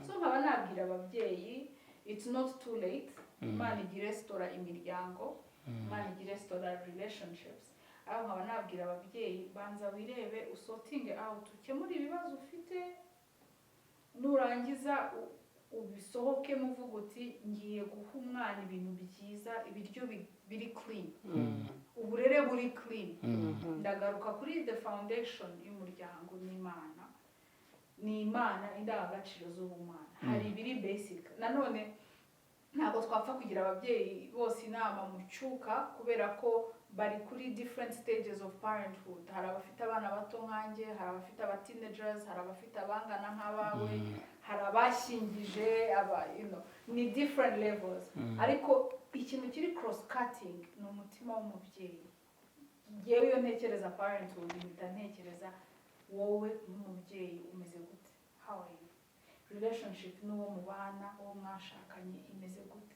So nkaba nabwira ababyeyi it's not too late. Imana igira restore imiryango, Imana igira restore relationships. Aho nkaba nabwira ababyeyi banza wirebe usorting out ukemura ibibazo ufite nurangiza ubisohoke muvuga uti ngiye guha umwana ibintu byiza ibiryo biri clean uburere buri clean. Ndagaruka kuri the foundation y'umuryango ni Imana indangagaciro z'ubumana hari biri basic. Nanone ntabwo twapfa kugira ababyeyi bose inama mu cyuka kubera ko bari kuri different stages of parenthood. Hari abafite abana bato nkanjye, hari abafite aba teenagers, hari abafite abangana nk'abawe, hari abashyingije, ni different levels. Ariko ikintu kiri cross cutting ni umutima w'umubyeyi. Yewe iyo ntekereza parenthood mpita ntekereza wowe nk'umubyeyi umeze gute, how are you, relationship n'uwo mubana uwo mwashakanye imeze gute,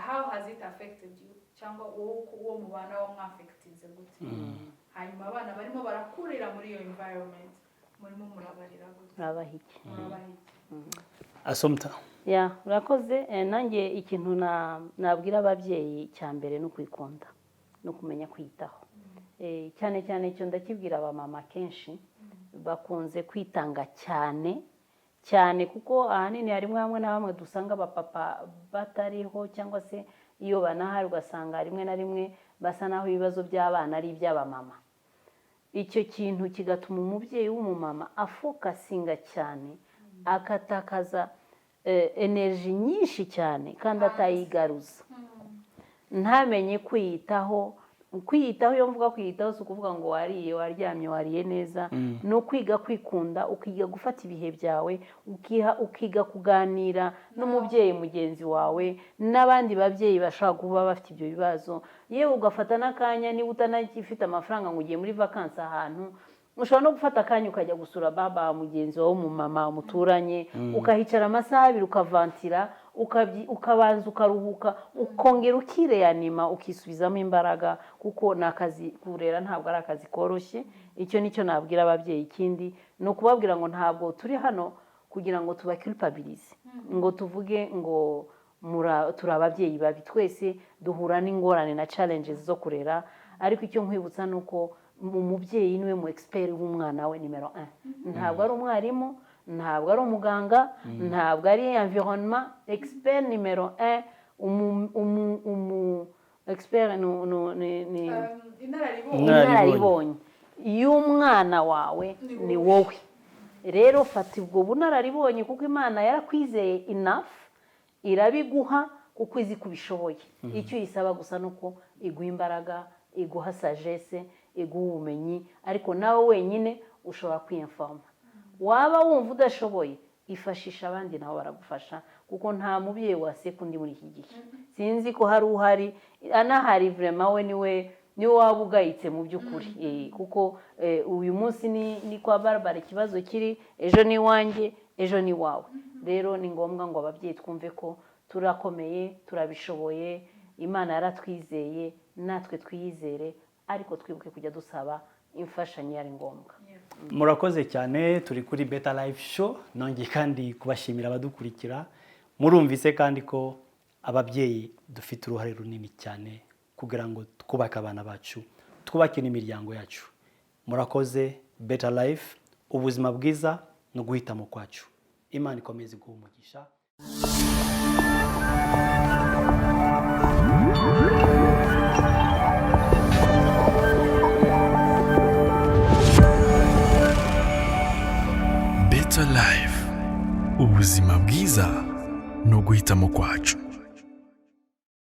how has it affected you, cyangwa uwo mubana wo mwafectinze gute. Hanyuma abana barimo barakurira muri iyo environment murimo murabarira gute, murabahiki. Assumpta urakoze. Nanjye ikintu nabwira ababyeyi cya mbere no kwikunda no kumenya kwitaho. Cyane cyane icyo ndakibwira abamama kenshi bakunze kwitanga cyane kuko ahanini harimo hamwe na hamwe dusanga abapapa batariho, cyangwa se iyo banahari ugasanga rimwe na rimwe basa naho ibibazo by'abana ari iby'abamama. Icyo kintu kigatuma umubyeyi w'umumama afokasinga cyane, akatakaza energy nyinshi cyane kandi atayigaruza, ntamenye kwiyitaho. Iyo mvuga kwiyitaho si ukuvuga ngo wariye waryamye wariye neza, no kwiga kwikunda, ukiga gufata ibihe byawe, ukiga kuganira n'umubyeyi mugenzi wawe n'abandi babyeyi bashaka kuba bafite ibyo bibazo. Yewe ugafata n'akanya, niba utanagifite amafaranga ngo ugiye muri vacances ahantu, ushobora no gufata akanya ukajya gusura baba mugenzi wawe w'umumama muturanye, ukahicara amasaha 2 ukavantira, ukabanza ukaruhuka, ukongera ukireyanima, ukisubizamo imbaraga, kuko nakazi kurera ntabwo ari akazi koroshye. Icyo nicyo nabwira ababyeyi. Ikindi no kubabwira ngo ntabwo turi hano kugira ngo tubaculpabilize, ngo tuvuge ngo turi ababyeyi babi. Twese duhura n'ingorane na challenges zo kurera, ariko icyo nkwibutsa nuko umubyeyi niwe mu expert w'umwana we numero 1. Ntabwo ari umwarimu, ntabwo ari umuganga, ntabwo ari environnement. Expert numero 1 expert ni inararibonye y'umwana wawe ni wowe. Rero fata ubwo bunararibonye kuko Imana yarakwizeye enough, irabiguha kuko izi kubishoboye. Icyo yisaba gusa nuko iguha imbaraga, iguha sagesse, iguha ubumenyi, ariko nawe wenyine ushobora kwiyinforma. Waba wumva udashoboye, ifashisha abandi nabo baragufasha, kuko nta mubyeyi waseka undi muri iki gihe. Sinzi ko hari uhari anahari vraiment we niwe waba ugayitse mu by'ukuri, kuko uyu munsi ni kwa Barbara ikibazo kiri, ejo ni wanjye, ejo ni wawe. Rero ni ngombwa ngo ababyeyi twumve ko turakomeye, turabishoboye, Imana yaratwizeye, natwe twiyizere, ariko twibuke kujya dusaba imfashanyo yari ngombwa. Murakoze cyane. Turi kuri Better Life Show, nongeye kandi kubashimira abadukurikira. Murumvise kandi ko ababyeyi dufite uruhare runini cyane kugira ngo twubake abana bacu, twubake n'imiryango yacu. Murakoze. Better Life, ubuzima bwiza no guhitamo kwacu. Imana ikomeze guha umugisha. Better Life, ubuzima bwiza no guhitamo kwacu.